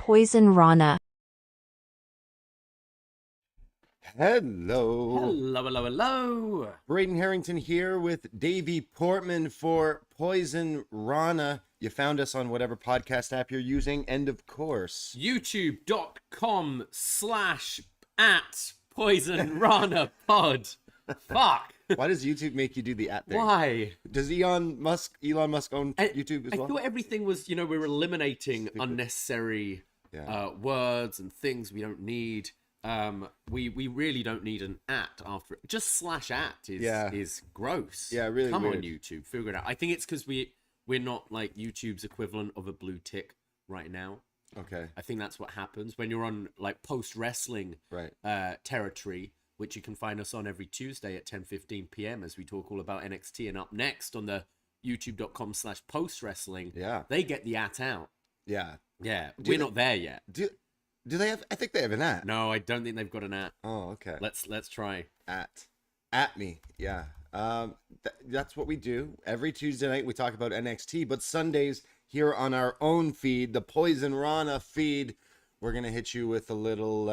Poisonrana. Hello. Hello. Braden Herrington here with Davie Portman for Poisonrana. You found us on whatever podcast app you're using, and of course, YouTube.com/@PoisonRanaPod. Fuck. Why does YouTube make you do the at thing? Why? Does Elon Musk own YouTube as well? I thought everything was, we're eliminating Stupid. unnecessary words and things we don't need. We really don't need an at after it. Just /at is gross. Yeah, really Come weird. on, YouTube, figure it out. I think it's because we're not like YouTube's equivalent of a blue tick right now. Okay. I think that's what happens when you're on like post wrestling territory, which you can find us on every Tuesday at 10:15 p.m. as we talk all about NXT. And up next on the youtube.com/post wrestling, they get the at out. Yeah. We're not there yet. Do they have? I think they have an at. No, I don't think they've got an at. Oh, okay. Let's try. At me. Yeah. That's what we do every Tuesday night. We talk about NXT, but Sundays here on our own feed, the Poisonrana feed, we're gonna hit you with a little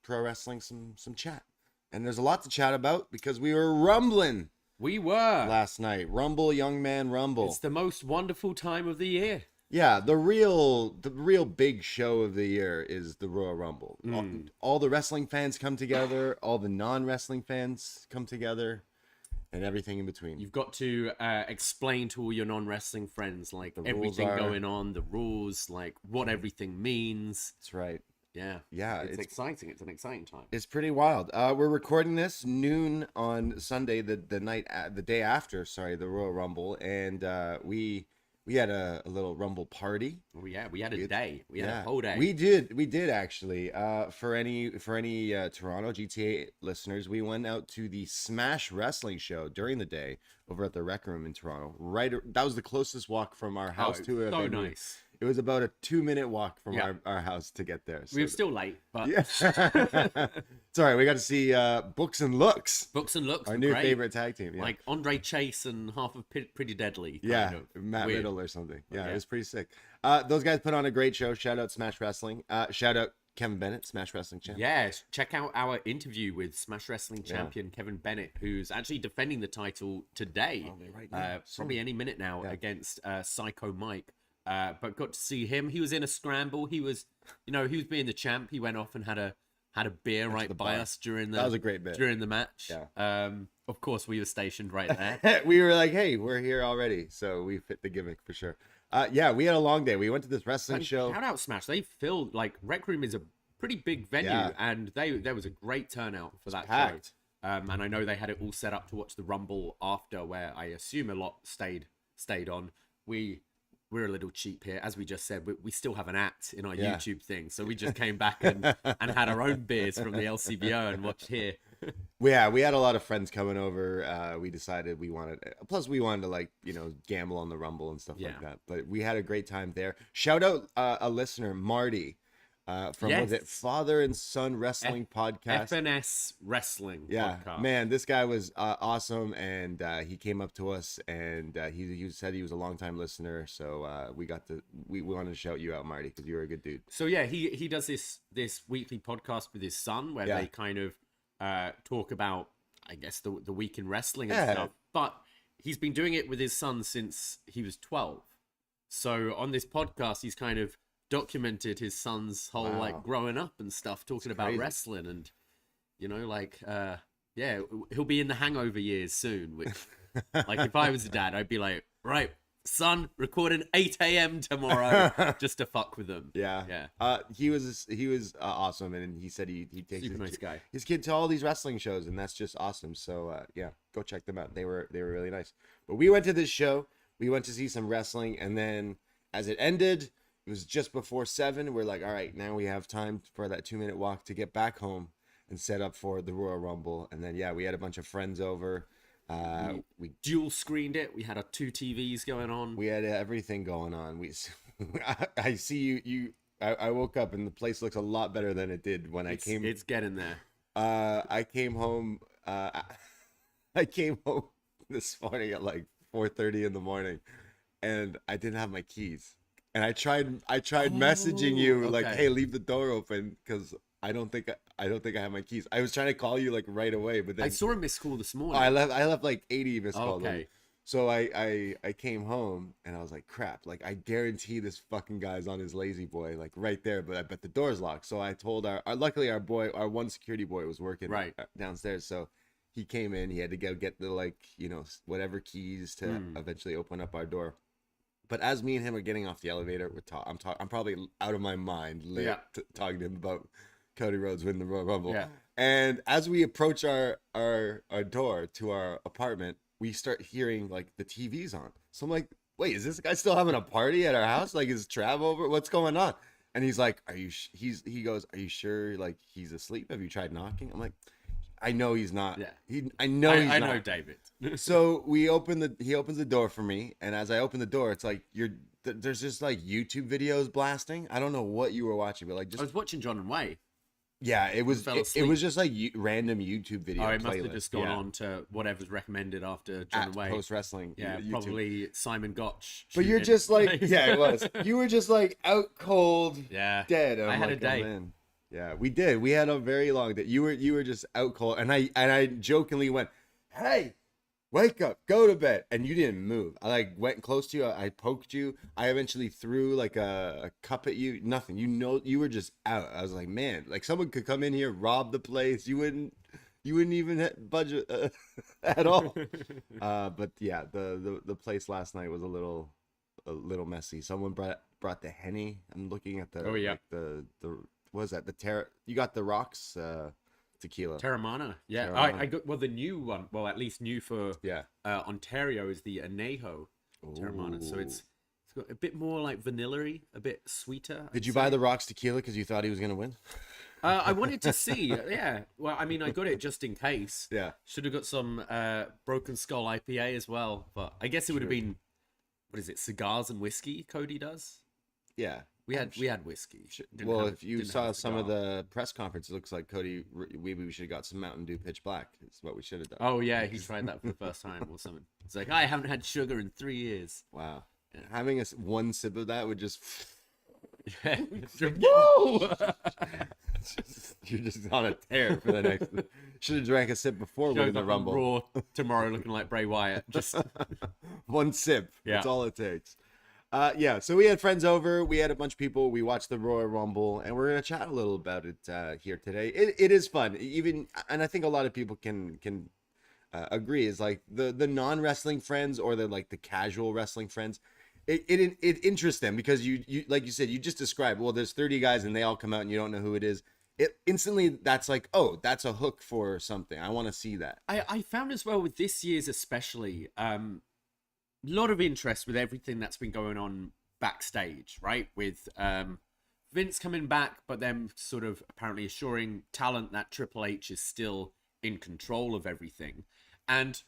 pro wrestling, some chat, and there's a lot to chat about because we were rumbling. We were last night. Rumble, young man, rumble. It's the most wonderful time of the year. Yeah, the real big show of the year is the Royal Rumble. All the wrestling fans come together, all the non-wrestling fans come together, and everything in between. You've got to explain to all your non-wrestling friends like everything going on, the rules, like what everything means. That's right. Yeah, it's exciting. It's an exciting time. It's pretty wild. We're recording this noon on Sunday, the day after, the Royal Rumble, and we had a little Rumble party. Oh yeah, we had a day. We had a whole day. We did actually. For any Toronto GTA listeners, we went out to the Smash Wrestling show during the day over at the Rec Room in Toronto. That was the closest walk from our house to it. So nice. It was about a 2-minute walk from our house to get there. So we were still late, but it's all right. We got to see Books and Looks. Books and Looks, our new favorite tag team. Yeah. Like Andre Chase and half of Pretty Deadly. Matt Riddle or something. Yeah, it was pretty sick. Those guys put on a great show. Shout out Smash Wrestling. Shout out Kevin Bennett, Smash Wrestling champion. Yes, check out our interview with Smash Wrestling champion Kevin Bennett, who's actually defending the title today. Probably any minute now against Psycho Mike. But got to see him. He was in a scramble. He was being the champ. He went off and had a beer right by us during that was a great bit during the match. Yeah. Of course, we were stationed right there. We were like, hey, we're here already, so we fit the gimmick for sure. We had a long day. We went to this wrestling show. Shout out Smash. They filled Rec Room is a pretty big venue, and there was a great turnout for that packed. show. And I know they had it all set up to watch the Rumble after, where I assume a lot stayed on. We're a little cheap here, as we just said. We still have an at in our YouTube thing, so we just came back and had our own beers from the LCBO and watched here. We had a lot of friends coming over. We decided we wanted to gamble on the Rumble and stuff like that. But we had a great time there. Shout out a listener, Marty, from was it Father and Son Wrestling Podcast? FNS Wrestling podcast. Man, this guy was awesome, and he came up to us, and he said he was a longtime listener, so we wanted to shout you out, Marty, because you were a good dude. So yeah, he does this weekly podcast with his son where they kind of talk about, I guess, the week in wrestling and stuff. But he's been doing it with his son since he was 12. So on this podcast, he's kind of documented his son's whole growing up and stuff, talking about wrestling, and he'll be in the hangover years soon, which like if I was a dad, I'd be like, right, son, recording 8 a.m. tomorrow just to fuck with them. He was awesome, and he said he takes his kid to all these wrestling shows, and that's just awesome. So go check them out. They were really nice. But we went to this show, we went to see some wrestling, and then as it ended, it was just before 7. We're like, all right, now we have time for that 2-minute walk to get back home and set up for the Royal Rumble. And then, we had a bunch of friends over. We dual screened it. We had our 2 TVs going on. We had everything going on. I see you. I woke up and the place looks a lot better than it did when I came. It's getting there. I came home. I came home this morning at like 4:30 in the morning, and I didn't have my keys. and I tried messaging you like, okay. hey, leave the door open because I don't think I have my keys. I was trying to call you like right away, but then I saw a missed call this morning. I left like 80 missed calls. Okay. So I came home and I was like, crap, like I guarantee this fucking guy's on his lazy boy, like right there, but I bet the door's locked. So I told luckily our one security boy was working right downstairs. So he came in, he had to go get the like, whatever keys to eventually open up our door. But as me and him are getting off the elevator, I'm probably out of my mind talking to him about Cody Rhodes winning the Royal Rumble. Yeah. And as we approach our door to our apartment, we start hearing like the TV's on. So I'm like, wait, is this guy still having a party at our house? Like, is Trav over? What's going on? And he's like, he goes, are you sure like he's asleep? Have you tried knocking? I'm like, I know he's not. Yeah. I know he's not. I know David. So he opens the door for me, and as I open the door, it's like there's just like YouTube videos blasting. I don't know what you were watching, but like I was watching John and Way. Yeah, it was just like random YouTube video. Oh, it must have just gone on to whatever's recommended after John and Way. Post wrestling. Yeah, YouTube. Probably Simon Gotch. But you're just like, yeah, it was. You were just like out cold, dead. I had a day. Yeah, we did. We had a very long day. You were just out cold, and I jokingly went, "Hey, wake up, go to bed," and you didn't move. I like went close to you. I poked you. I eventually threw like a cup at you. Nothing. You were just out. I was like, man, like someone could come in here, rob the place. You wouldn't even budget at all. But yeah, the place last night was a little messy. Someone brought the Henny. I'm looking at the like the what was that? You got the Rocks tequila. Terramana. Yeah. Terramana. I got the new one. Well, at least new for Ontario is the Anejo Terramana. So it's got a bit more like vanilla-y, a bit sweeter. Did you buy the Rocks tequila because you thought he was gonna win? I wanted to see. Yeah. Well, I mean, I got it just in case. Yeah. Should have got some Broken Skull IPA as well, but I guess it would have been, what is it? Cigars and whiskey. Cody does. Yeah. We had whiskey. Well, if you saw some of the press conference, it looks like Cody. Maybe we should have got some Mountain Dew Pitch Black. It's what we should have done. Oh yeah, he tried that for the first time or something. It's like, I haven't had sugar in 3 years. Wow. Yeah. Having one sip of that would just. Yeah. Whoa! You're just on a tear for the next. Should have drank a sip before winning the Rumble. Raw tomorrow, looking like Bray Wyatt. Just one sip. Yeah. That's all it takes. So we had friends over. We had a bunch of people. We watched the Royal Rumble, and we're gonna chat a little about it here today. It is fun, and I think a lot of people can agree. Is like the non-wrestling friends or the casual wrestling friends. It interests them because you like you said, you just described. Well, there's 30 guys, and they all come out, and you don't know who it is. It instantly, that's like, oh, that's a hook for something. I want to see that. I found as well with this year's especially. Lot of interest with everything that's been going on backstage, right? With Vince coming back, but then sort of apparently assuring talent that Triple H is still in control of everything. And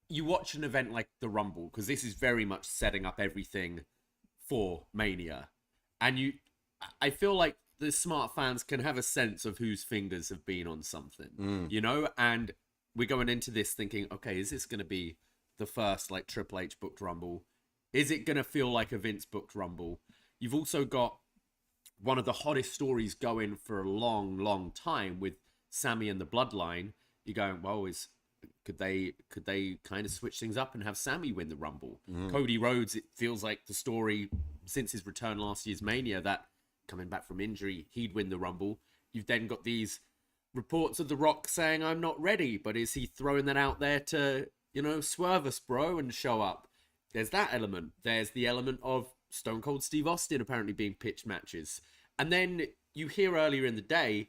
you watch an event like the Rumble, because this is very much setting up everything for Mania. And I feel like the smart fans can have a sense of whose fingers have been on something, And we're going into this thinking, okay, is this going to be the first like Triple H booked Rumble? Is it going to feel like a Vince booked Rumble? You've also got one of the hottest stories going for a long, long time with Sammy and the Bloodline. You're going, well, could they kind of switch things up and have Sammy win the Rumble? Cody Rhodes, it feels like the story since his return last year's Mania that coming back from injury, he'd win the Rumble. You've then got these reports of The Rock saying, I'm not ready, but is he throwing that out there to swerve us, bro, and show up? There's that element. There's the element of Stone Cold Steve Austin apparently being pitched matches. And then you hear earlier in the day,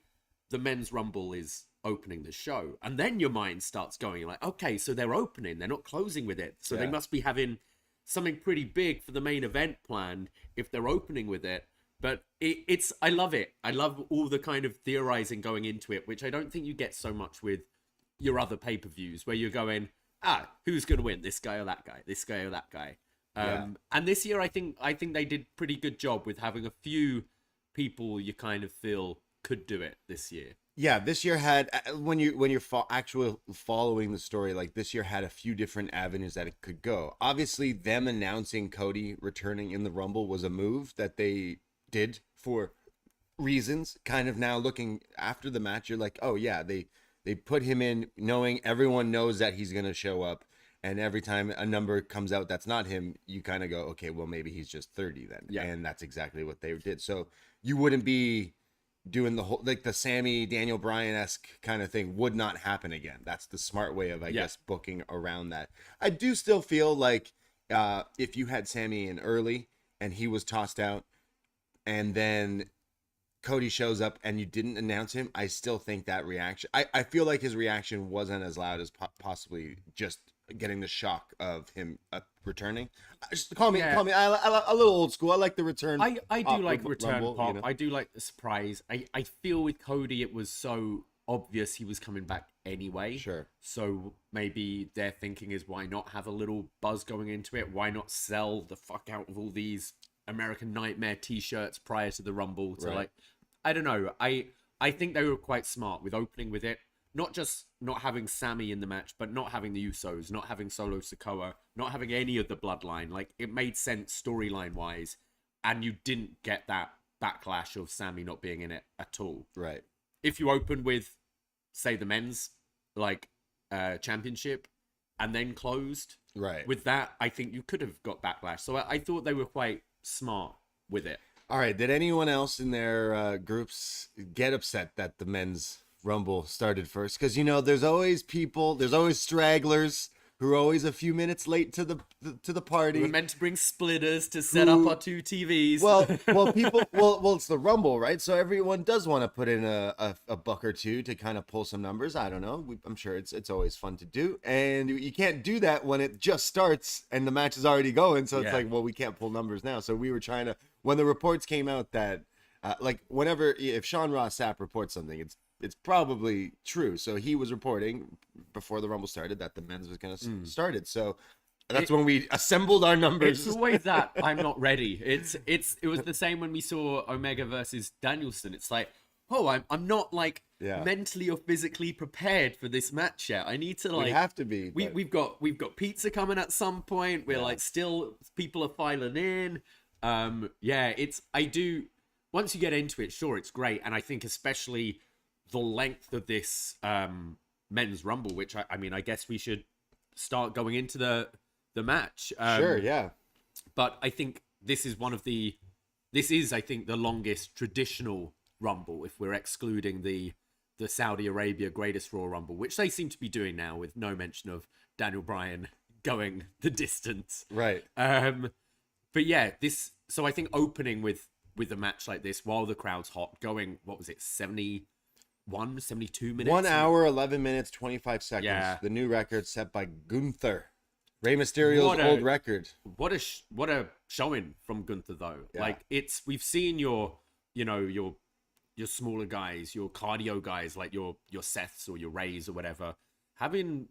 the Men's Rumble is opening the show. And then your mind starts going like, okay, so they're opening. They're not closing with it. So they must be having something pretty big for the main event planned if they're opening with it. But I love it. I love all the kind of theorizing going into it, which I don't think you get so much with your other pay-per-views where you're going, who's going to win? This guy or that guy? This guy or that guy? And this year, I think they did pretty good job with having a few people you kind of feel could do it this year. Yeah, this year had when you're actually following the story, like this year had a few different avenues that it could go. Obviously, them announcing Cody returning in the Rumble was a move that they did for reasons. Kind of now looking after the match, you're like, oh yeah, they put him in knowing everyone knows that he's gonna show up, and every time a number comes out that's not him, you kind of go, okay, well maybe he's just 30 then. Yeah. And that's exactly what they did. So you wouldn't be doing the whole like the Sammy Daniel Bryan-esque kind of thing would not happen again. That's the smart way of I guess booking around that. I do still feel like if you had Sammy in early and he was tossed out and then Cody shows up and you didn't announce him, I still think that reaction, I feel like his reaction wasn't as loud as possibly just getting the shock of him returning. Just call me a little old school. I like the return. I do like return Rumble, pop. you know? I do like the surprise. I feel with Cody it was so obvious he was coming back anyway. Sure. So maybe their thinking is, why not have a little buzz going into it? Why not sell the fuck out of all these American Nightmare t-shirts prior to the Rumble to like, I don't know. I think they were quite smart with opening with it. Not just not having Sammy in the match, but not having the Usos, not having Solo Sikoa, not having any of the bloodline. Like, it made sense storyline-wise, and you didn't get that backlash of Sammy not being in it at all. Right. If you open with, say, the men's, like, championship, and then closed with that, I think you could have got backlash. So I thought they were quite smart with it. All right. Did anyone else in their groups get upset that the men's Rumble started first? Because there's always stragglers who are always a few minutes late to the party. We're meant to bring splitters to set up our two TVs. Well, it's the Rumble, right? So everyone does want to put in a buck or two to kind of pull some numbers. I don't know. I'm sure it's always fun to do, and you can't do that when it just starts and the match is already going. So it's like, well, we can't pull numbers now. So we were trying to, when the reports came out that, if Sean Ross Sapp reports something, it's probably true. So he was reporting before the Rumble started that the men's was going to start it. So that's when we assembled our numbers. It's always that I'm not ready. It was the same when we saw Omega versus Danielson. It's like, I'm not like mentally or physically prepared for this match yet. I need to like. We have to be. We've got pizza coming at some point. We're like still people are filing in. Once you get into it, sure, it's great, and I think especially the length of this men's Rumble, which I guess we should start going into the match. Sure, yeah. But I think this is I think the longest traditional Rumble, if we're excluding the Saudi Arabia Greatest Royal Rumble, which they seem to be doing now with no mention of Daniel Bryan going the distance. Right. But yeah, so I think opening with a match like this while the crowd's hot, going, what was it, 72 minutes? 1 hour, 11 minutes, 25 seconds. Yeah. The new record set by Gunther. Rey Mysterio's old record. What a showing from Gunther though. Yeah. Like we've seen your smaller guys, your cardio guys, like your Seths or your Rays or whatever, having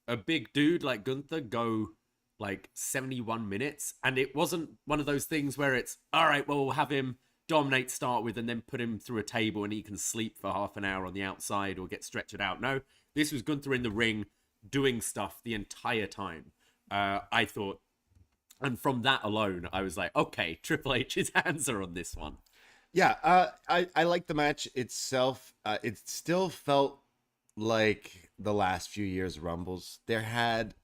a big dude like Gunther go like 71 minutes, and it wasn't one of those things where it's all right, well, we'll have him dominate start with and then put him through a table and he can sleep for half an hour on the outside or get stretched out. No, this was Gunther in the ring doing stuff the entire time. I thought, and from that alone, I was like, okay, Triple H's hands are on this one. Yeah, I like the match itself. It still felt like the last few years Rumbles. They had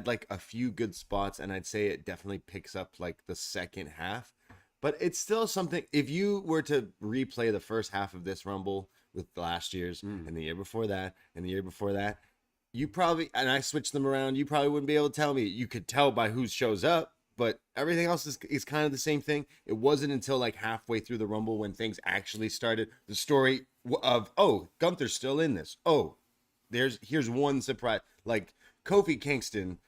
like a few good spots, and I'd say it definitely picks up like the second half. But it's still something, if you were to replay the first half of this Rumble with last year's and the year before that and the year before that, you probably, and I switched them around, you probably wouldn't be able to tell me. You could tell by who shows up, but everything else is kind of the same thing. It wasn't until like halfway through the Rumble when things actually started. The story of, oh, Gunther's still in this. Oh, here's one surprise. Like Kofi Kingston,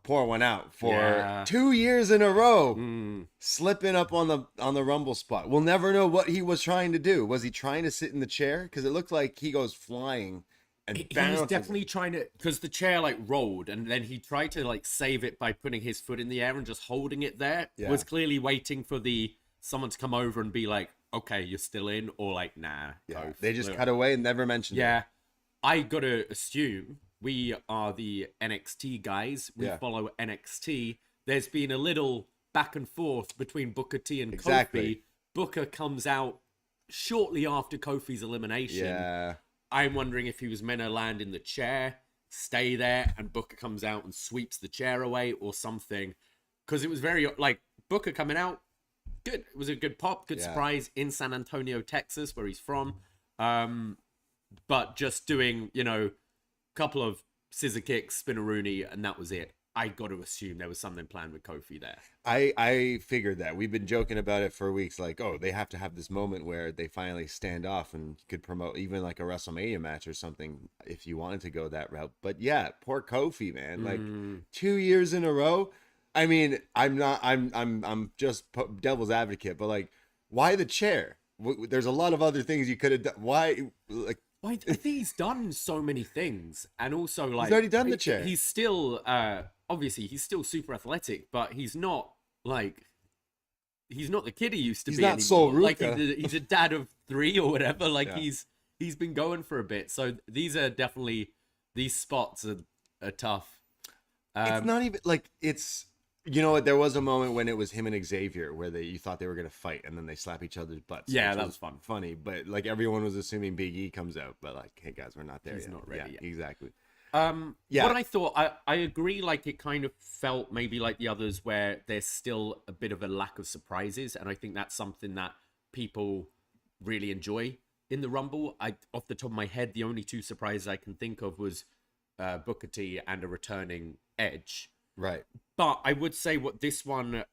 pour one out for 2 years in a row, slipping up on the Rumble spot. We'll never know what he was trying to do. Was he trying to sit in the chair? Because it looked like he goes flying and he was definitely trying to, because the chair like rolled, and then he tried to like save it by putting his foot in the air and just holding it there. Was clearly waiting for someone to come over and be like, okay, you're still in, or like, nah. Yeah, they just cut away and never mentioned it. Yeah, I gotta assume we are the NXT guys. We follow NXT. There's been a little back and forth between Booker T and Kofi. Booker comes out shortly after Kofi's elimination. Yeah. I'm wondering if he was meant to land in the chair, stay there, and Booker comes out and sweeps the chair away or something. Because it was very, like, Booker coming out, good. It was a good pop, good surprise in San Antonio, Texas, where he's from. But just doing, you know, a couple of scissor kicks, spinneroonie, and that was it. I got to assume there was something planned with Kofi there. I figured that. We've been joking about it for weeks, like, oh, they have to have this moment where they finally stand off and could promote even like a WrestleMania match or something if you wanted to go that route. But yeah, poor Kofi, man. Like 2 years in a row. I mean, I'm just devil's advocate, but like, why the chair? There's a lot of other things you could have done. Why, like, I think he's done so many things, and also like he's already done the chair. He's still obviously he's still super athletic, but he's not like he's not the kid he used to be. He's not Sol Ruka. Like he's a dad of 3 or whatever. Like he's been going for a bit. So these are definitely these spots are tough. It's not even like it's. You know what? There was a moment when it was him and Xavier where you thought they were gonna fight, and then they slap each other's butts. Yeah, that was fun. Funny, but like everyone was assuming Big E comes out, but like, hey guys, we're not there He's yet. not ready yet. Exactly. What I thought, I agree. Like it kind of felt maybe like the others where there's still a bit of a lack of surprises, and I think that's something that people really enjoy in the Rumble. Off the top of my head, the only 2 surprises I can think of was Booker T and a returning Edge. Right. But I would say what this one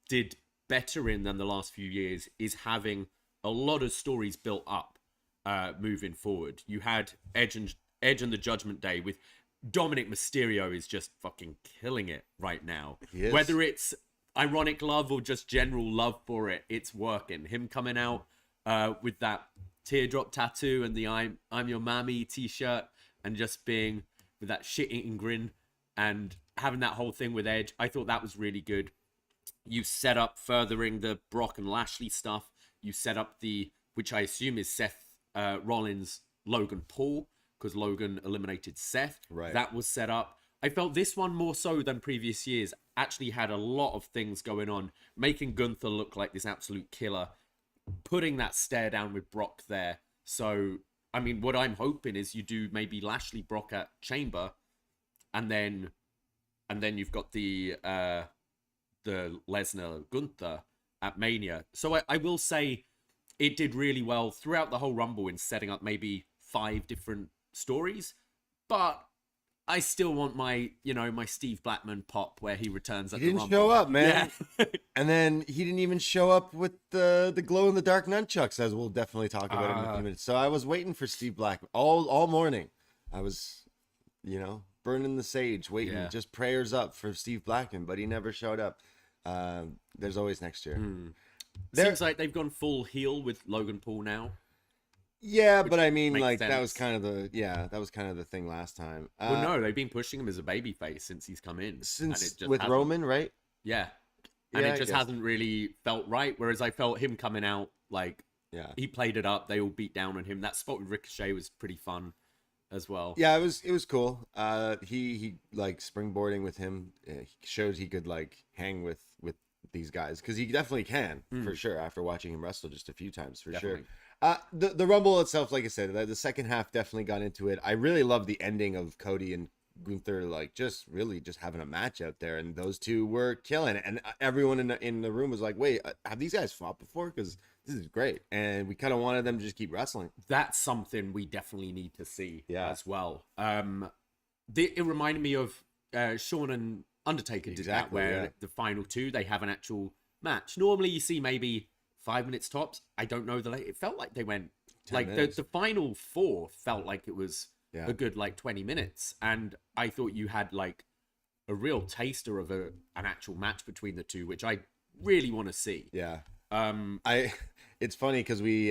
did better in than the last few years is having a lot of stories built up moving forward. You had Edge and the Judgment Day with Dominic Mysterio is just fucking killing it right now. Whether it's ironic love or just general love for it, it's working. Him coming out with that teardrop tattoo and the I'm your mammy t-shirt and just being with that shit-eating grin and having that whole thing with Edge, I thought that was really good. You set up furthering the Brock and Lashley stuff. You set up which I assume is Seth Rollins, Logan Paul, because Logan eliminated Seth. Right. That was set up. I felt this one more so than previous years actually had a lot of things going on, making Gunther look like this absolute killer, putting that stare down with Brock there. So, I mean, what I'm hoping is you do maybe Lashley Brock at Chamber, and then you've got the Lesnar Gunther at Mania. So I will say it did really well throughout the whole Rumble in setting up maybe 5 different stories, but I still want my Steve Blackman pop where he returns at the Rumble. He didn't show up, man. Yeah. And then he didn't even show up with the glow in the dark nunchucks, as we'll definitely talk about in a few minutes. So I was waiting for Steve Blackman all morning. I was, burning the sage, waiting, just prayers up for Steve Blackman, but he never showed up. There's always next year. Seems like they've gone full heel with Logan Paul now. Yeah, but I mean, like sense. that was kind of the thing last time. Well, no, they've been pushing him as a babyface since he's come in. With Roman, right? Yeah, and it just hasn't really felt right. Whereas I felt him coming out like, he played it up. They all beat down on him. That spot with Ricochet was pretty fun as well. Yeah, it was cool. He like springboarding with him shows he could like hang with these guys, because he definitely can for sure after watching him wrestle just a few times for sure. The Rumble itself, like I said, the second half definitely got into it. I really love the ending of Cody and Gunther, like just having a match out there, and those two were killing it, and everyone in the room was like, wait, have these guys fought before? Because this is great, and we kind of wanted them to just keep wrestling. That's something we definitely need to see as well. It reminded me of Shawn and Undertaker did that, where the final 2 they have an actual match. Normally you see maybe 5 minutes tops. I don't know it felt like they went like the final 4 felt like it was a good like 20 minutes, and I thought you had like a real taster of an actual match between the two, which I really want to see. It's funny because we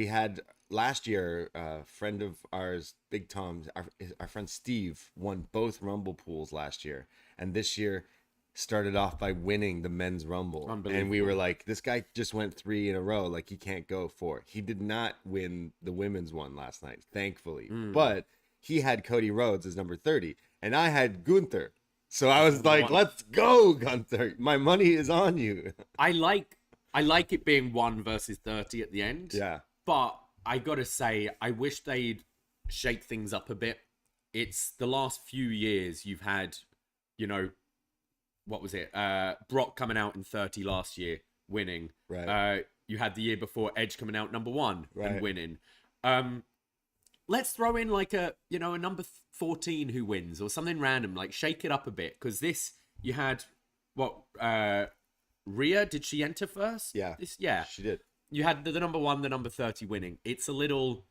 had last year a friend of ours, Big Tom, our friend Steve, won both Rumble pools last year, and this year started off by winning the men's rumble, and we were like, this guy just went 3 in a row, like he can't go 4. He did not win the women's one last night, thankfully, but he had Cody Rhodes as number 30 and I had Gunther, so I was like, let's go, Gunther, my money is on you. I like it being 1 versus 30 at the end, but I gotta say, I wish they'd shake things up a bit. It's the last few years you've had, you know, what was it? Brock coming out in 30 last year, winning. Right. You had the year before Edge coming out number 1 and winning. Let's throw in like a number 14 who wins or something random. Like shake it up a bit, because this you had Rhea, did she enter first? Yeah, she did. You had the number 1, the number 30 winning. It's a little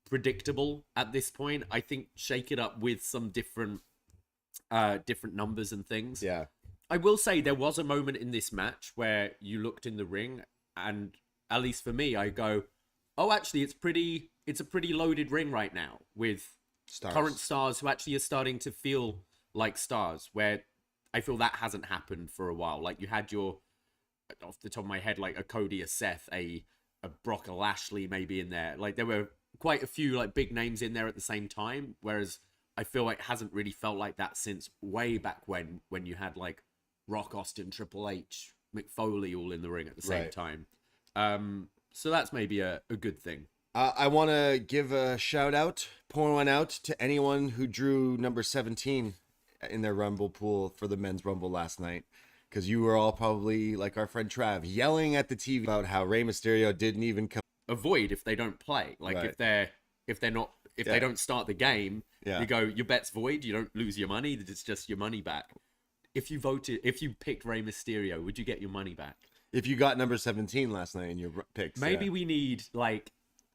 predictable at this point. I think shake it up with some different numbers and things. Yeah. I will say there was a moment in this match where you looked in the ring, and at least for me, I go, oh, actually, it's a pretty loaded ring right now with current stars who actually are starting to feel like stars, where I feel that hasn't happened for a while. Like you had your, off the top of my head, like a Cody, a Seth, a Brock, a Lashley maybe in there. Like there were quite a few like big names in there at the same time, whereas I feel like it hasn't really felt like that since way back when you had like Rock, Austin, Triple H, Mick Foley all in the ring at the same time. So that's maybe a good thing. I want to give a shout out, pour one out to anyone who drew number 17 in their Rumble pool for the men's Rumble last night. Because you were all probably, like our friend Trav, yelling at the TV about how Rey Mysterio didn't even come. Avoid if they don't play. Like if they don't start the game, you go, your bet's void, you don't lose your money, it's just your money back. If you picked Rey Mysterio, would you get your money back? If you got number 17 last night in your picks. Maybe we need, like,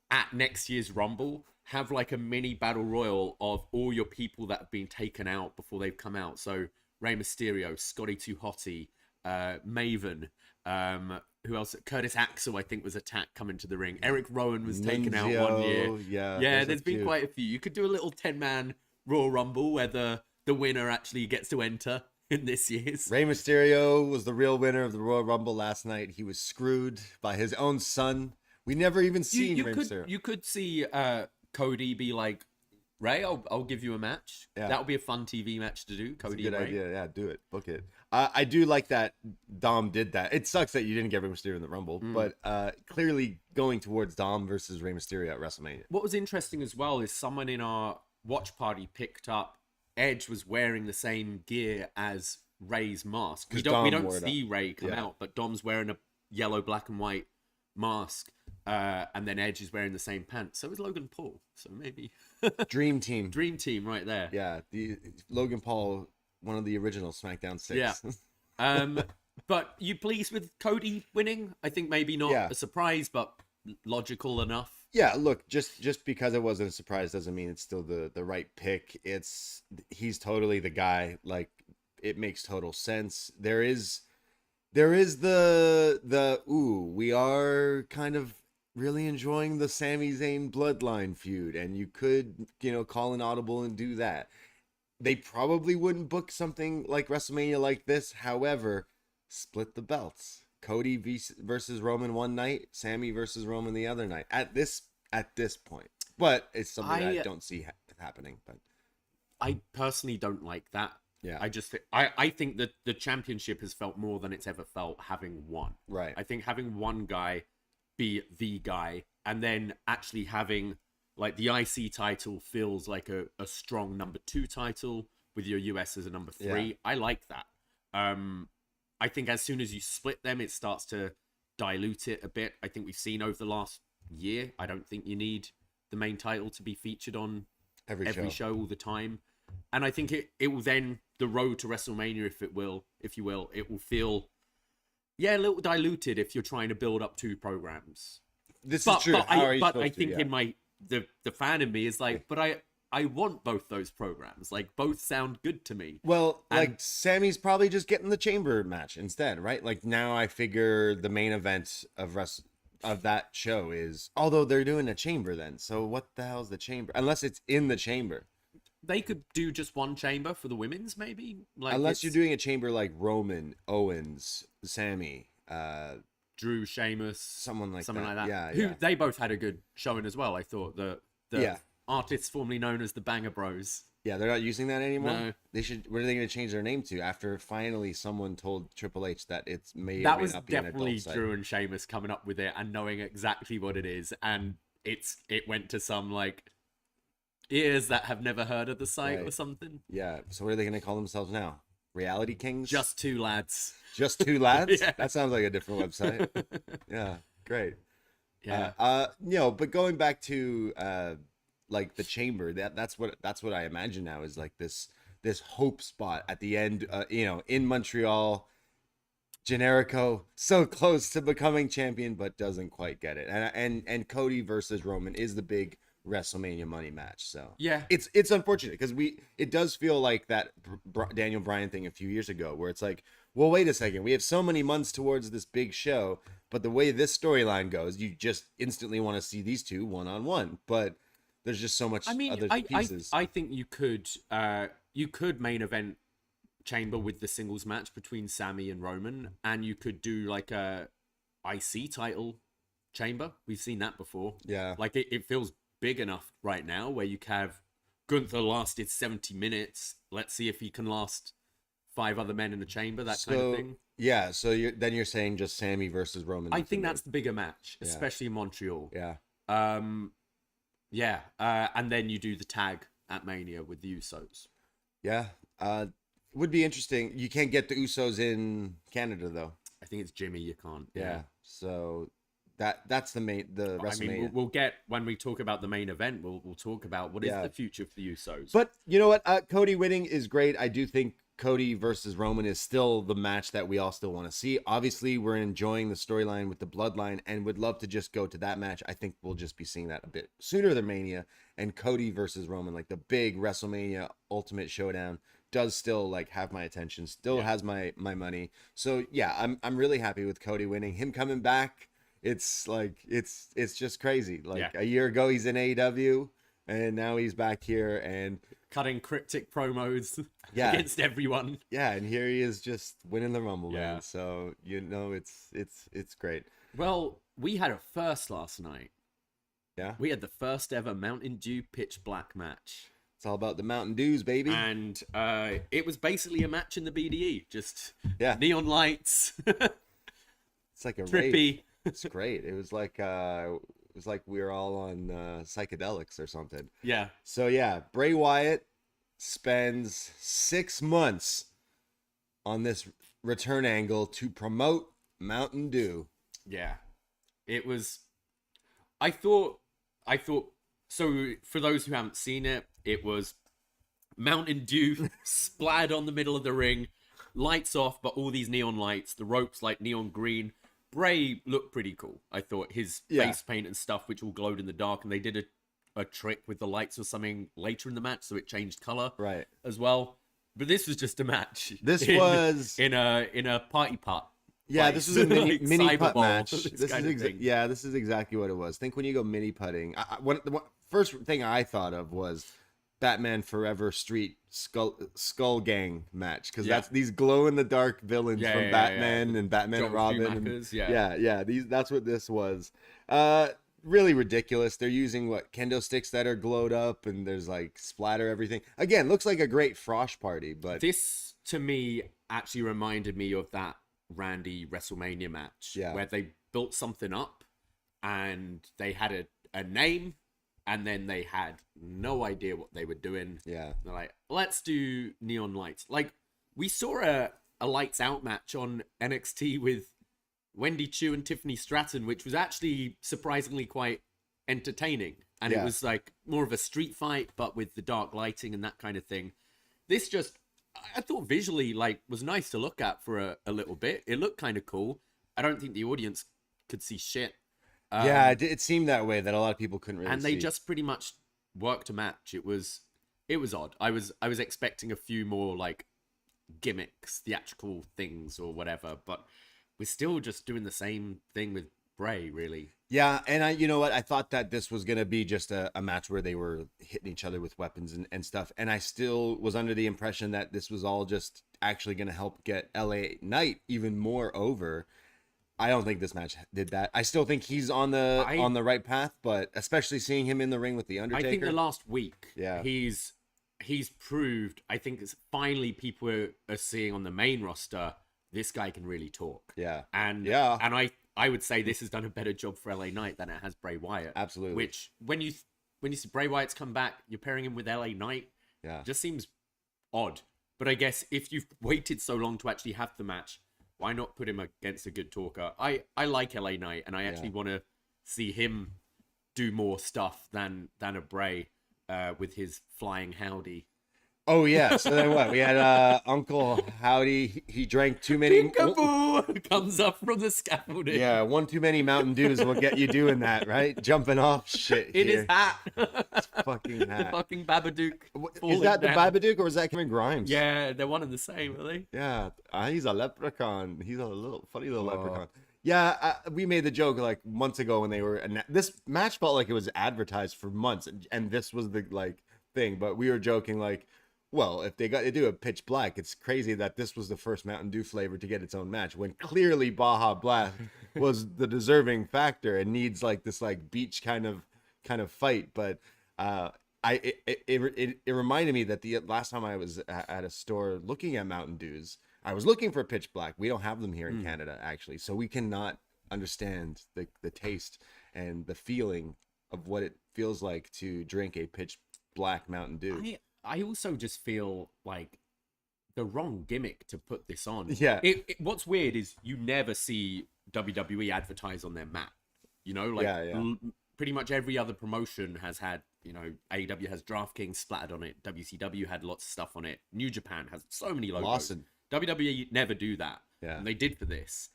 at next year's Rumble, have like a mini battle royal of all your people that have been taken out before they've come out. So Rey Mysterio, Scotty 2 Hotty, Maven, who else? Curtis Axel, I think, was attacked coming to the ring. Eric Rowan was taken out one year. Yeah, there's been quite a few. You could do a little 10-man Royal Rumble where the winner actually gets to enter in this year's. Rey Mysterio was the real winner of the Royal Rumble last night. He was screwed by his own son. We never even seen Rey Mysterio. You could see Cody be like, Ray, I'll give you a match. Yeah. That would be a fun TV match to do. Cody, good idea. Yeah, do it. Book it. I do like that Dom did that. It sucks that you didn't get Rey Mysterio in the Rumble, but clearly going towards Dom versus Rey Mysterio at WrestleMania. What was interesting as well is someone in our watch party picked up Edge was wearing the same gear as Ray's mask. We don't see Ray come out, but Dom's wearing a yellow, black and white mask, and then Edge is wearing the same pants. So is Logan Paul. So maybe Dream Team right there. Yeah, the Logan Paul, one of the original SmackDown 6. Yeah. But you pleased with Cody winning? I think maybe not a surprise, but logical enough. Yeah, look, just because it wasn't a surprise doesn't mean it's still the right pick. He's totally the guy. Like, it makes total sense. There is the we are kind of really enjoying the Sami Zayn bloodline feud, and you could, call an audible and do that. They probably wouldn't book something like WrestleMania like this. However, split the belts. Cody versus Roman one night, Sami versus Roman the other night. At this point, but it's something I don't see happening. But I personally don't like that. Yeah, I think that the championship has felt more than it's ever felt having one. Right. I think having one guy be the guy, and then actually having like the IC title feels like a strong number 2 title with your US as a number 3. Yeah. I like that. I think as soon as you split them, it starts to dilute it a bit. I think we've seen over the last year, I don't think you need the main title to be featured on every show all the time. And I think it will then, the road to WrestleMania, if you will, it will feel, a little diluted if you're trying to build up 2 programs. This is true. But I think in my, the fan in me is like, but I want both those programs. Like, both sound good to me. Well, like, Sammy's probably just getting the chamber match instead, right? Like, now I figure the main event of that show is, although they're doing a chamber then. So what the hell is the chamber? Unless it's in the chamber. they could do just one chamber for the women's, maybe. Like unless you're doing a chamber like Roman, Owens, Sammy, Drew, Sheamus, something like that. Yeah, Who they both had a good showing as well. I thought the yeah. artists formerly known as the Banger Bros. Yeah, they're not using that anymore. No. They should. What are they going to change their name to after finally someone told Triple H that it's may That or may was not be an definitely adult site? Drew and Sheamus coming up with it and knowing exactly what it is, and it went to some like ears that have never heard of the site or something. Yeah. So what are they going to call themselves now? Reality Kings? Just two lads. Just two lads? Yeah. That sounds like a different website. Yeah, great. Yeah. But going back to like the chamber, that's what I imagine now is like this hope spot at the end, in Montreal. Generico so close to becoming champion but doesn't quite get it. And Cody versus Roman is the big WrestleMania money match. So yeah, it's unfortunate because it does feel like that Daniel Bryan thing a few years ago where it's like, well, wait a second, we have so many months towards this big show, but the way this storyline goes, you just instantly want to see these two one-on-one, but there's just so much other pieces. I think you could main event chamber with the singles match between Sammy and Roman, and you could do like a IC title chamber. We've seen that before. Yeah, like it feels big enough right now where you have Gunther lasted 70 minutes. Let's see if he can last 5 other men in the chamber, that kind of thing. Yeah, so you're saying just Sammy versus Roman. I think that's the bigger match, especially in Montreal. Yeah. And then you do the tag at Mania with the Usos. Yeah. Would be interesting. You can't get the Usos in Canada though. I think it's Jimmy. You can't. Yeah. So that's the WrestleMania. I mean, we'll get when we talk about the main event. We'll talk about what is the future for the Usos. But you know what? Cody winning is great. I do think Cody versus Roman is still the match that we all still want to see. Obviously, we're enjoying the storyline with the Bloodline and would love to just go to that match. I think we'll just be seeing that a bit sooner than Mania. And Cody versus Roman, like the big WrestleMania Ultimate Showdown, does still like have my attention. Still has my money. So yeah, I'm really happy with Cody winning. Him coming back, it's like it's just crazy. Like a year ago, he's in AEW, and now he's back here and cutting cryptic promos against everyone. Yeah, and here he is just winning the Rumble, man. So it's great. Well, we had a first last night. Yeah, we had the first ever Mountain Dew Pitch Black match. It's all about the Mountain Dews, baby. And it was basically a match in the BDE, just neon lights. It's like a trippy. Rave. It's great. It was like we were all on psychedelics or something. Yeah. So yeah, Bray Wyatt spends 6 months on this return angle to promote Mountain Dew. Yeah. It was. I thought. So for those who haven't seen it, it was Mountain Dew splattered on the middle of the ring, lights off, but all these neon lights, the ropes like neon green. Bray looked pretty cool. I thought his face paint and stuff, which all glowed in the dark, and they did a trick with the lights or something later in the match, so it changed color as well. But this was just a match. This was in a party putt. Yeah, place. this was a mini putt ball, match. This is exactly what it was. Think when you go mini putting. The first thing I thought of was Batman Forever Street Skull Gang match, because that's these glow in the dark villains from Batman and Batman and Robin. That's what this was. Really ridiculous. They're using kendo sticks that are glowed up, and there's like splatter everything. Again, looks like a great frosh party, but this to me actually reminded me of that Randy WrestleMania match where they built something up and they had a name, and then they had no idea what they were doing. Yeah. They're like, let's do neon lights. Like, we saw a lights out match on NXT with Wendy Chu and Tiffany Stratton, which was actually surprisingly quite entertaining. And it was like more of a street fight, but with the dark lighting and that kind of thing. This just, I thought visually like was nice to look at for a little bit. It looked kind of cool. I don't think the audience could see shit. It seemed that way, that a lot of people couldn't really and they see. just pretty much worked a match. It was odd. I was expecting a few more like gimmicks, theatrical things or whatever, but we're still just doing the same thing with Bray, really. Yeah, and you know what? I thought that this was gonna be just a match where they were hitting each other with weapons and stuff. And I still was under the impression that this was all just actually gonna help get LA Knight even more over. I don't think this match did that. I still think he's on the right path, but especially seeing him in the ring with the Undertaker. I think the last week, yeah, he's proved. I think it's finally people are seeing on the main roster, this guy can really talk. Yeah, and I would say this has done a better job for LA Knight than it has Bray Wyatt. Absolutely. Which when you see Bray Wyatt's come back, you're pairing him with LA Knight. Yeah, just seems odd. But I guess if you've waited so long to actually have the match, why not put him against a good talker? I like LA Knight, and I actually want to see him do more stuff than a Bray with his flying howdy. Oh yeah. So then what? We had Uncle Howdy. He drank too many. Comes up from the scaffolding. Yeah, one too many Mountain Dews will get you doing that, right? Jumping off shit. In his hat. It's fucking hat. The fucking Babadook. Is that the Babadook or is that Kevin Grimes? Yeah, they're one and the same, are they? Yeah, he's a leprechaun. He's a funny little leprechaun. Yeah, we made the joke like months ago when they were. This match felt like it was advertised for months, and this was the thing. But we were joking like, well, if they got to do a pitch black, it's crazy that this was the first Mountain Dew flavor to get its own match when clearly Baja Blast was the deserving factor and needs this beach kind of fight. But it reminded me that the last time I was at a store looking at Mountain Dews, I was looking for pitch black. We don't have them here in Canada actually, so we cannot understand the taste and the feeling of what it feels like to drink a pitch black Mountain Dew. I also just feel like the wrong gimmick to put this on. Yeah. What's weird is you never see WWE advertise on their map. You know, pretty much every other promotion has had, AEW has DraftKings splattered on it. WCW had lots of stuff on it. New Japan has so many logos. Lawson. WWE never do that. Yeah. And they did for this.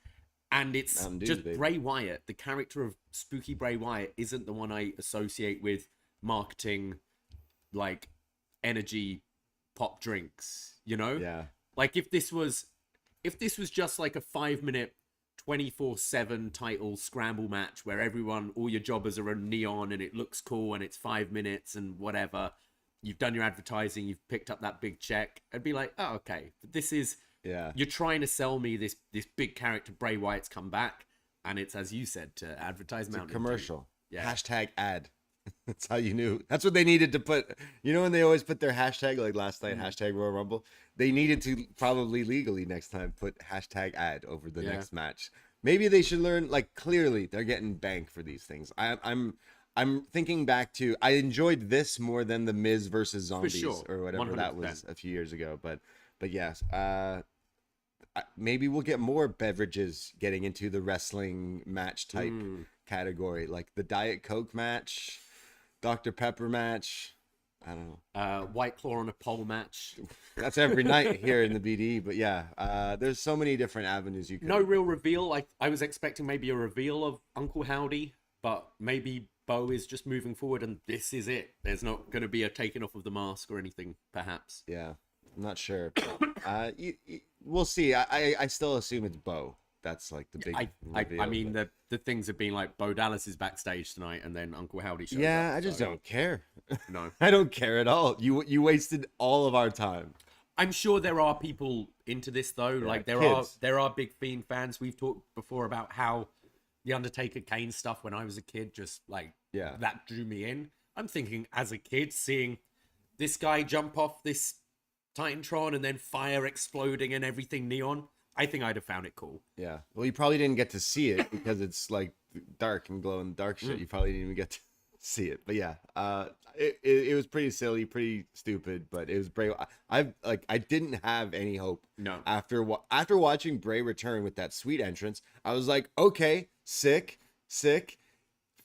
And it's just baby. Bray Wyatt, the character of Spooky Bray Wyatt, isn't the one I associate with marketing energy pop drinks, Yeah. If this was just like a 5-minute 24/7 title scramble match where all your jobbers are in neon and it looks cool and it's 5 minutes and whatever, you've done your advertising, you've picked up that big check, I'd be like, oh, okay. But this is, you're trying to sell me this big character, Bray Wyatt's come back, and it's, as you said, to advertise Mountain Dew. Commercial. Yeah. Hashtag ad. That's how you knew. That's what they needed to put. When they always put their hashtag, like last night, hashtag Royal Rumble, they needed to probably legally next time put hashtag ad over the next match. Maybe they should learn, clearly they're getting bank for these things. I'm thinking back to, I enjoyed this more than the Miz versus Zombies or whatever 100%. That was a few years ago. But yes, maybe we'll get more beverages getting into the wrestling match type category, like the Diet Coke match, Dr. Pepper match. I don't know. White Claw on a pole match. That's every night here in the BD. But yeah, there's so many different avenues you can. No real reveal. I was expecting maybe a reveal of Uncle Howdy, but maybe Bo is just moving forward and this is it. There's not going to be a taking off of the mask or anything, perhaps. Yeah, I'm not sure. We'll see. I still assume it's Bo. That's the big reveal, I mean, the things have been like Bo Dallas is backstage tonight and then Uncle Howdy shows up. I just don't care. No. I don't care at all. You wasted all of our time. I'm sure there are people into this though. Yeah, there are big Fiend fans. We've talked before about how the Undertaker Kane stuff when I was a kid just that drew me in. I'm thinking as a kid seeing this guy jump off this Titantron and then fire exploding and everything neon, I think I'd have found it cool. Yeah. Well, you probably didn't get to see it because it's dark and glow in the dark shit. You probably didn't even get to see it. But yeah, it was pretty silly, pretty stupid, but it was Bray. I didn't have any hope. No. After watching Bray return with that sweet entrance, I was like, okay, sick.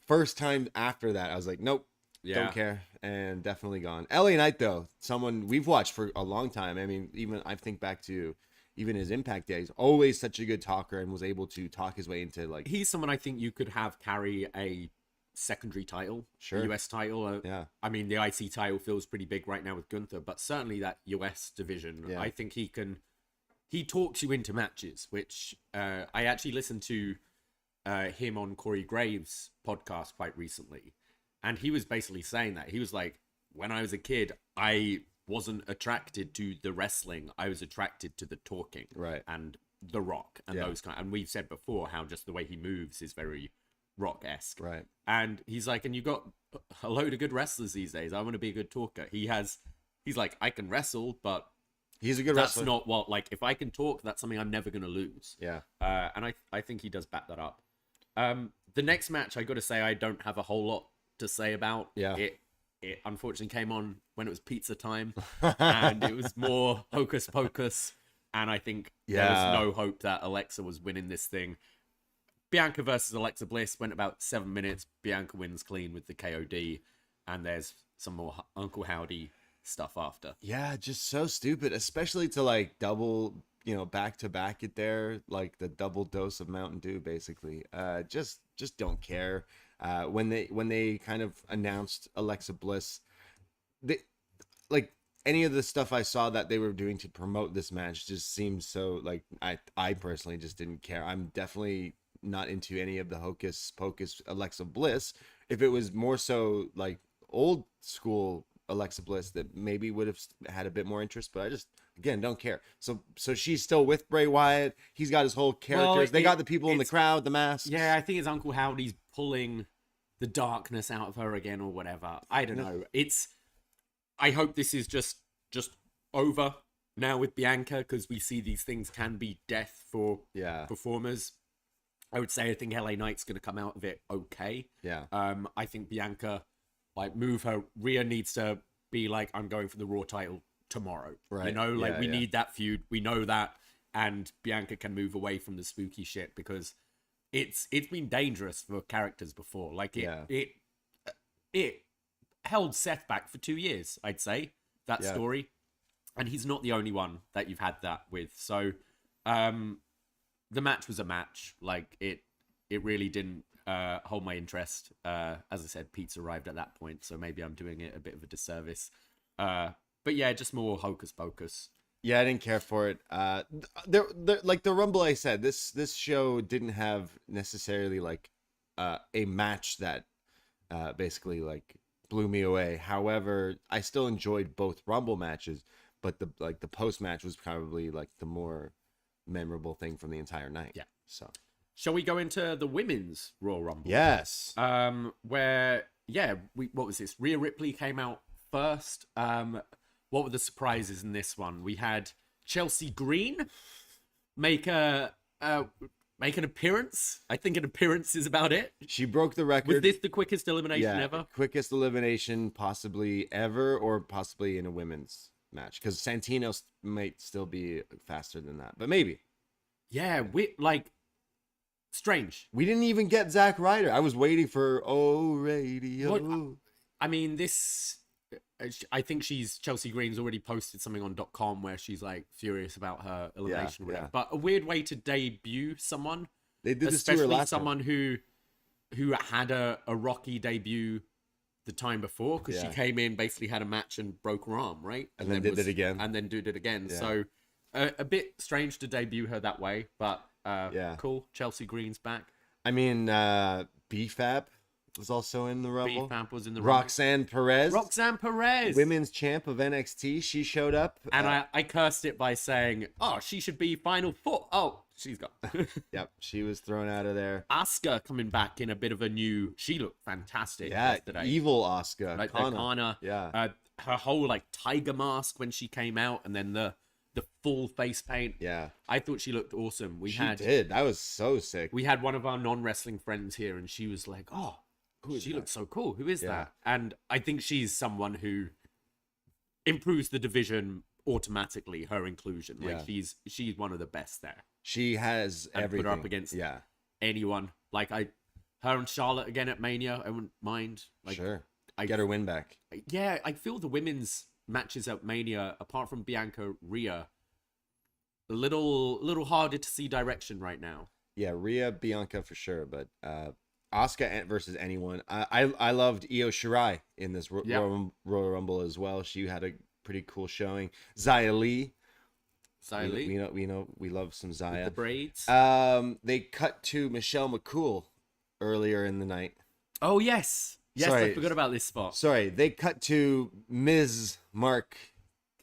First time after that, I was like, nope. Yeah. Don't care, and definitely gone. LA Knight, though, someone we've watched for a long time. I mean, even I think back to even his Impact days, always such a good talker and was able to talk his way into He's someone I think you could have carry a secondary title, US title. Yeah. I mean, the IC title feels pretty big right now with Gunther, but certainly that US division, I think he talks you into matches, which I actually listened to him on Corey Graves' podcast quite recently, and he was basically saying that he was like, when I was a kid, I wasn't attracted to the wrestling, I was attracted to the talking, right, and The Rock and those kind. And we've said before how just the way he moves is very Rock-esque, right. And he's like, and you got a load of good wrestlers these days. I want to be a good talker. He's like, I can wrestle, but he's a good that's wrestler. not what, like, if I can talk, that's something I'm never going to lose. Yeah. And I think he does back that up. The next match, I got to say, I don't have a whole lot to say about. Yeah. It unfortunately came on when it was pizza time, and it was more hocus pocus. And I think there was no hope that Alexa was winning this thing. Bianca versus Alexa Bliss went about 7 minutes. Bianca wins clean with the KOD, and there's some more Uncle Howdy stuff after. Yeah, just so stupid, especially to like double, back to back it there, like the double dose of Mountain Dew, basically. Just don't care. When they kind of announced Alexa Bliss, they like any of the stuff I saw that they were doing to promote this match just seemed so like I personally just didn't care. I'm definitely not into any of the hocus pocus Alexa Bliss. If it was more so like old school Alexa Bliss, that maybe would have had a bit more interest, but I just, again, don't care. So she's still with Bray Wyatt. He's got his whole characters. They got the people in the crowd, the masks. Yeah, I think it's Uncle Howdy's pulling the darkness out of her again or whatever. I don't know. I hope this is just over now with Bianca, because we see these things can be death for performers. I would say I think LA Knight's going to come out of it okay. Yeah. I think Bianca, move her. Rhea needs to be like, I'm going for the Raw title tomorrow. Right. We need that feud. We know that. And Bianca can move away from the spooky shit, because it's been dangerous for characters before. It held Seth back for 2 years, I'd say, that story. And he's not the only one that you've had that with. So, the match was a match. Like, it really didn't hold my interest. As I said, pizza arrived at that point, so maybe I'm doing it a bit of a disservice. But yeah, just more hocus pocus. Yeah, I didn't care for it. Like the Rumble, I said, this show didn't have necessarily like a match that basically like blew me away. However, I still enjoyed both Rumble matches, but the post match was probably like the more memorable thing from the entire night. Yeah. So, shall we go into the women's Royal Rumble? Yes. Where what was this? Rhea Ripley came out first. What were the surprises in this one? We had Chelsea Green make an appearance. I think an appearance is about it. She broke the record. Was this the quickest elimination ever? Quickest elimination possibly ever, or possibly in a women's match, because Santino might still be faster than that, but maybe. Yeah, strange. We didn't even get Zack Ryder. I was waiting for Radio. I mean, I think Chelsea Green's already posted something on .com where she's like furious about her elimination. Yeah. But a weird way to debut someone. They did this especially to her last someone who had a rocky debut the time before, because she came in, basically had a match and broke her arm, right? And then did it again. And then did it again. Yeah. So a bit strange to debut her that way, but cool. Chelsea Green's back. I mean, BFAB was also in the Rumble. BFAB was in the Roxanne Perez. Roxanne Perez. Women's champ of NXT. She showed up. And I cursed it by saying, oh, she should be Final Four. Oh, she's gone. Yep, she was thrown out of there. Asuka coming back in a bit of a new... She looked fantastic yesterday. Evil Asuka. Like Kana. Yeah. Her whole like tiger mask when she came out, and then the full face paint. Yeah. I thought she looked awesome. She did. That was so sick. We had one of our non-wrestling friends here, and she was like, oh, she looks so cool. Who is that? And I think she's someone who improves the division automatically, her inclusion. Like she's one of the best there. She has everything. Put her up against anyone. Like her and Charlotte again at Mania, I wouldn't mind. Like, sure. Get her win back. Yeah, I feel the women's matches at Mania, apart from Bianca, Rhea, a little harder to see direction right now. Yeah, Rhea, Bianca for sure, but Asuka versus anyone. I loved Io Shirai in this Royal Rumble as well. She had a pretty cool showing. Xia Li, Xia Li. We love some Xia. With the braids. They cut to Michelle McCool earlier in the night. Oh yes, I forgot about this spot. Sorry, they cut to Ms. Mark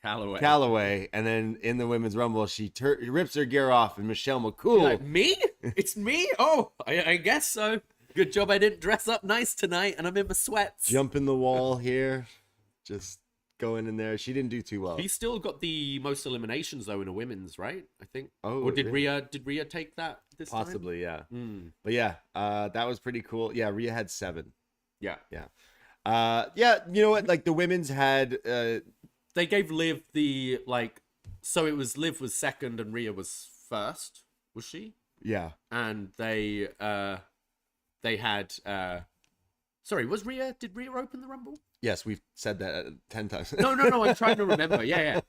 Calloway, and then in the Women's Rumble, she rips her gear off, and Michelle McCool. Like, me? It's me? Oh, I guess so. Good job I didn't dress up nice tonight, and I'm in my sweats. Jumping the wall here, just going in there. She didn't do too well. He still got the most eliminations though in a women's, right? I think. Oh, or did really? Rhea take that this Possibly, time? yeah. But yeah, that was pretty cool. Yeah, Rhea had 7. Yeah. Yeah, you know what? Like the women's had. They gave Liv the so it was Liv was second and Rhea was first. Was she? Yeah. And they had. Sorry, was Rhea? Did Rhea open the Rumble? Yes, we've said that 10 times. No. I'm trying to remember. Yeah.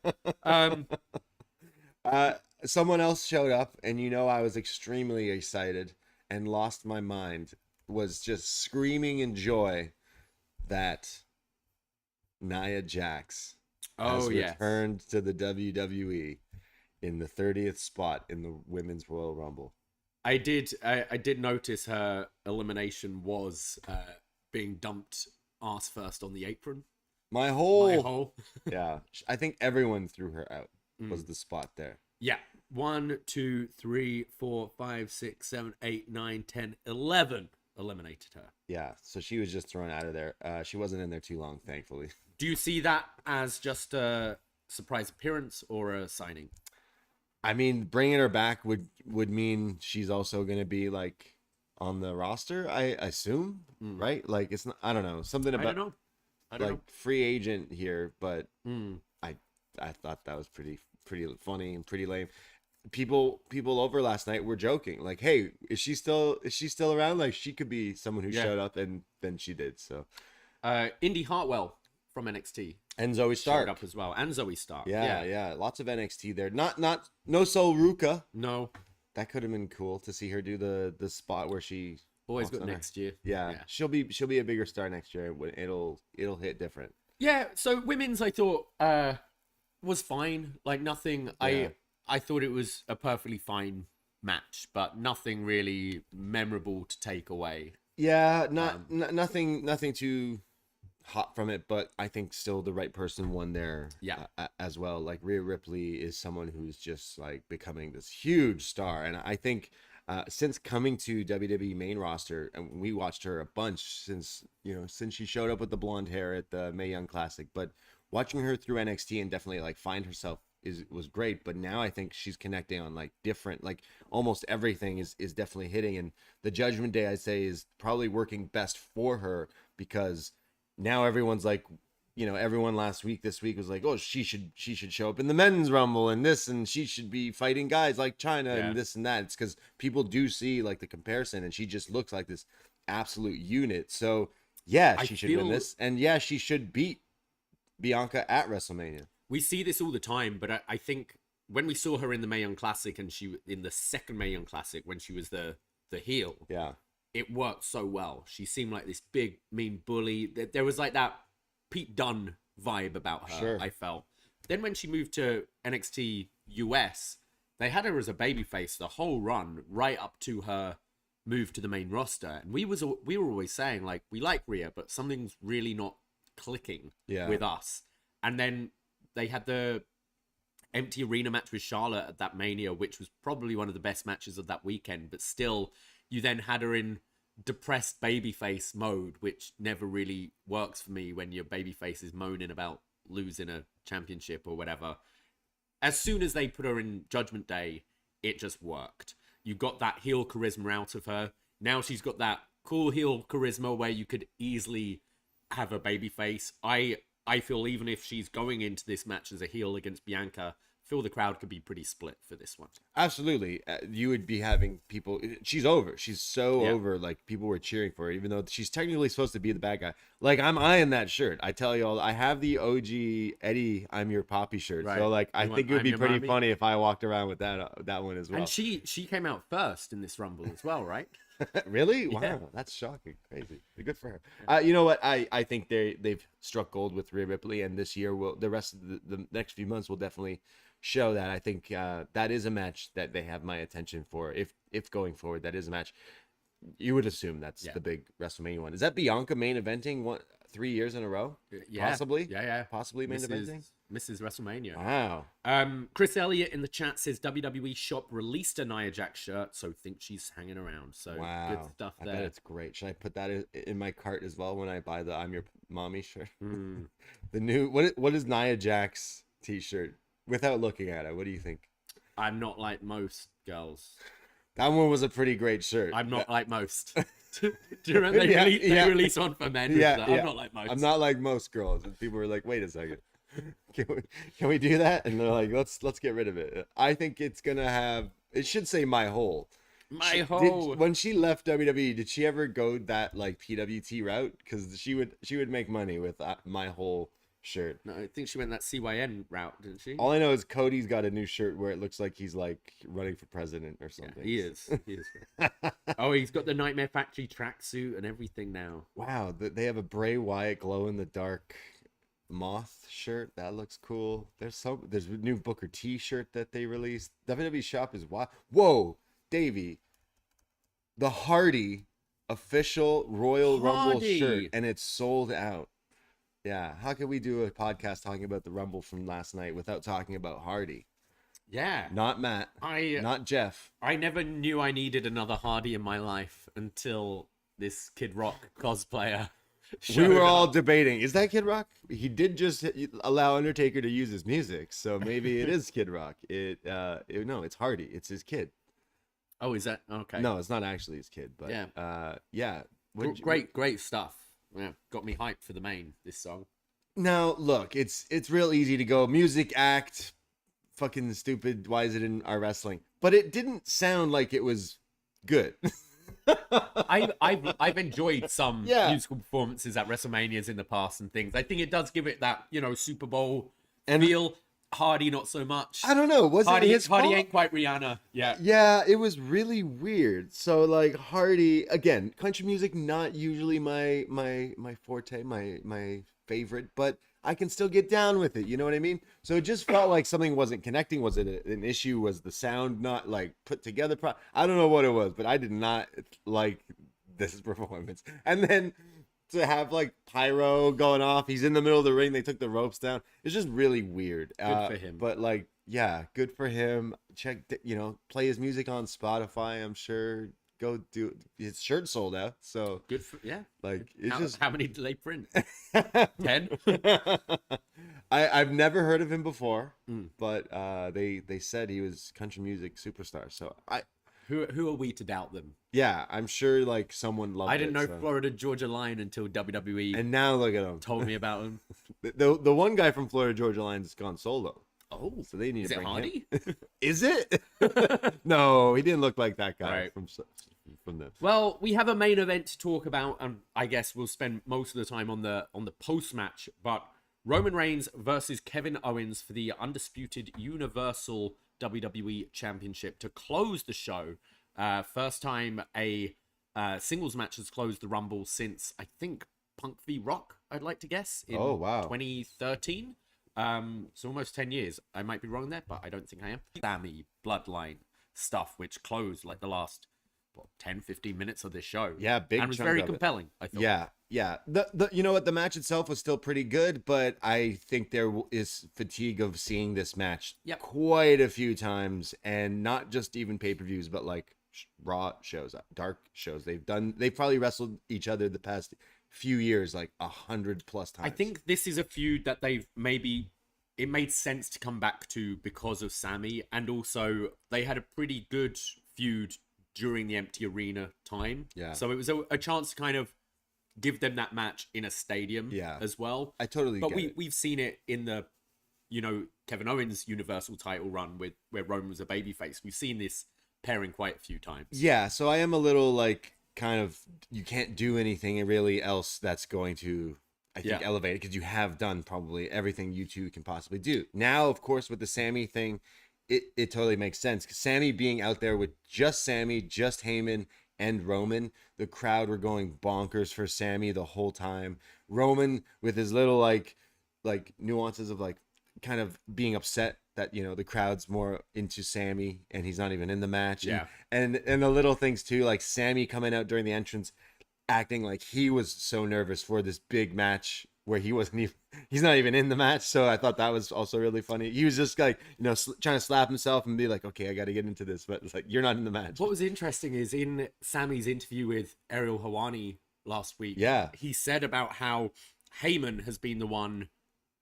Someone else showed up, and I was extremely excited and lost my mind. Was just screaming in joy that Nia Jax has returned to the WWE in the 30th spot in the Women's Royal Rumble. I did notice her elimination was being dumped ass first on the apron. My hole. Yeah, I think everyone threw her out. Was the spot there? Yeah. 1, 2, 3, 4, 5, 6, 7, 8, 9, 10, 11 eliminated her. Yeah, so she was just thrown out of there. She wasn't in there too long, thankfully. Do you see that as just a surprise appearance or a signing? I mean, bringing her back would mean she's also going to be on the roster, I assume, right? Like it's not, I don't know, something about I don't know. Free agent here, but I thought that was pretty funny and pretty lame. People over last night were joking like, hey, is she still around? Like she could be someone who showed up, and then she did. So Indy Hartwell from NXT and Zoe Stark showed up as well, and Zoe Stark. Yeah, lots of NXT there. No Sol Ruka. No, that could have been cool to see her do the spot where she always got next year. Yeah, she'll be a bigger star next year. It'll hit different. Yeah, so women's I thought was fine. Like nothing. Yeah. I thought it was a perfectly fine match, but nothing really memorable to take away. Yeah, nothing too hot from it, but I think still the right person won there. Yeah, as well. Like Rhea Ripley is someone who's just becoming this huge star, and I think since coming to WWE main roster, and we watched her a bunch since she showed up with the blonde hair at the Mae Young Classic, but watching her through NXT and definitely find herself was great. But now I think she's connecting on different, almost everything is definitely hitting, and the Judgment Day I'd say is probably working best for her, because now everyone's everyone this week was like, oh, she should show up in the men's rumble and this, and she should be fighting guys like China and this and that. It's because people do see the comparison, and she just looks like this absolute unit. So yeah, she should win this, and yeah, she should beat Bianca at WrestleMania. We see this all the time, but I think when we saw her in the Mae Young Classic, and she in the second Mae Young Classic when she was the heel, it worked so well. She seemed like this big mean bully. There was that Pete Dunne vibe about her. Sure. I felt. Then when she moved to NXT US, they had her as a babyface the whole run right up to her move to the main roster, and we were always saying we like Rhea, but something's really not clicking with us. And then they had the empty arena match with Charlotte at that Mania, which was probably one of the best matches of that weekend, but still you then had her in depressed babyface mode, which never really works for me when your babyface is moaning about losing a championship or whatever. As soon as they put her in Judgment Day, it just worked. You got that heel charisma out of her. Now she's got that cool heel charisma where you could easily have a babyface. I feel even if she's going into this match as a heel against Bianca, I feel the crowd could be pretty split for this one. Absolutely. You would be having people... She's over. She's so over. People were cheering for her, even though she's technically supposed to be the bad guy. I'm eyeing that shirt. I tell you all, I have the OG Eddie, I'm Your Poppy shirt. Right. So, I think it would be pretty funny if I walked around with that one as well. And she came out first in this Rumble as well, right? Really? Yeah. Wow, that's shocking. Crazy. Good for her. You know what? I think they've struck gold with Rhea Ripley, and this year will the rest of the next few months will definitely show that. I think that is a match that they have my attention for. If going forward, that is a match. You would assume that's the big WrestleMania one. Is that Bianca main eventing 3 years in a row? Yeah. Possibly. Yeah. Possibly main eventing. Mrs. WrestleMania. Wow. Chris Elliott in the chat says WWE shop released a Nia Jax shirt, so think she's hanging around. So good stuff there. I bet it's great. Should I put that in my cart as well when I buy the I'm Your Mommy shirt? The new what is Nia Jax t-shirt? Without looking at it, what do you think? I'm not like most girls. That one was a pretty great shirt. I'm not like most. Do you remember they released one for men? I'm not like most. I'm not like most girls. And people were like, wait a second. Can we do that? And they're like, let's get rid of it. I think it's gonna have. It should say my whole. When she left WWE, did she ever go that like PWT route? Because she would make money with my whole shirt. No, I think she went that CYN route, didn't she? All I know is Cody's got a new shirt where it looks like he's like running for president or something. Yeah, he is. Oh, he's got the Nightmare Factory tracksuit and everything now. Wow, they have a Bray Wyatt glow in the dark moth shirt that looks cool. There's a new Booker T shirt that they released. WWE shop is wild. Whoa, Davie, the Hardy official Royal Rumble shirt, and it's sold out. Yeah, how can we do a podcast talking about the Rumble from last night without talking about Hardy? Yeah, not Matt, not Jeff. I never knew I needed another Hardy in my life until this Kid Rock cosplayer. We were all debating, is that Kid Rock? He did just allow Undertaker to use his music, so maybe it is Kid Rock. No, it's Hardy. It's his kid. Oh, is that okay? No, it's not actually his kid, but yeah. Great stuff. Yeah, got me hyped for the main, this song. Now, look, it's real easy to go music act, fucking stupid. Why is it in our wrestling? But it didn't sound like it was good. I've enjoyed some musical performances at WrestleManias in the past and things. I think it does give it that, Super Bowl feel. Hardy, not so much. I don't know. Hardy ain't quite Rihanna. Yeah. Yeah, it was really weird. So like Hardy, again, country music not usually my forte, my favorite, but I can still get down with it. You know what I mean? So it just felt like something wasn't connecting. Was it an issue? Was the sound not like put together? I don't know what it was, but I did not like this performance. And then to have like pyro going off, he's in the middle of the ring, they took the ropes down. It's just really weird. Good for him. But like, yeah, good for him. Play his music on Spotify. I'm sure. Go do his shirt sold out. So good for like it's how many did they print? 10. I've never heard of him before, but they said he was country music superstar. So Who are we to doubt them? Yeah, I'm sure like someone loved it. I didn't know Florida Georgia Line until WWE. And now look at him. Told me about him. The one guy from Florida Georgia Line has gone solo. Oh, so they need to bring Hardy? him. Is it? No, he didn't look like that guy from the. Well, we have a main event to talk about, and I guess we'll spend most of the time on the post match. But Roman Reigns versus Kevin Owens for the undisputed Universal WWE Championship to close the show. First time a singles match has closed the Rumble since, I think, Punk v Rock, I'd like to guess, in 2013. So almost 10 years. I might be wrong there, but I don't think I am. Sammy bloodline stuff, which closed like the last 10-15 minutes of this show. Yeah, big and it was very compelling, I thought. Yeah. The you know what, the match itself was still pretty good, but I think there is fatigue of seeing this match quite a few times, and not just even pay-per-views, but like Raw shows, dark shows. They've probably wrestled each other the past few years like 100+ times. I think this is a feud that it made sense to come back to because of Sammy, and also they had a pretty good feud during the empty arena time. Yeah. So it was a chance to kind of give them that match in a stadium as well. I totally But get it. We've seen it in the, Kevin Owens Universal title run where Roman was a babyface. We've seen this pairing quite a few times. Yeah, so I am a little like kind of, you can't do anything really else that's going to, I think, elevate it, because you have done probably everything you two can possibly do. Now, of course, with the Sammy thing, it totally makes sense, because Sammy being out there with just Sammy, just Heyman, and Roman, the crowd were going bonkers for Sammy the whole time. Roman with his little like nuances of like kind of being upset that, you know, the crowd's more into Sammy and he's not even in the match. Yeah. And the little things too, like Sammy coming out during the entrance acting like he was so nervous for this big match where he's not even in the match. So I thought that was also really funny. He was just like, you know, trying to slap himself and be like, okay, I got to get into this, but it's like, you're not in the match. What was interesting is in Sammy's interview with Ariel Helwani last week, he said about how Heyman has been the one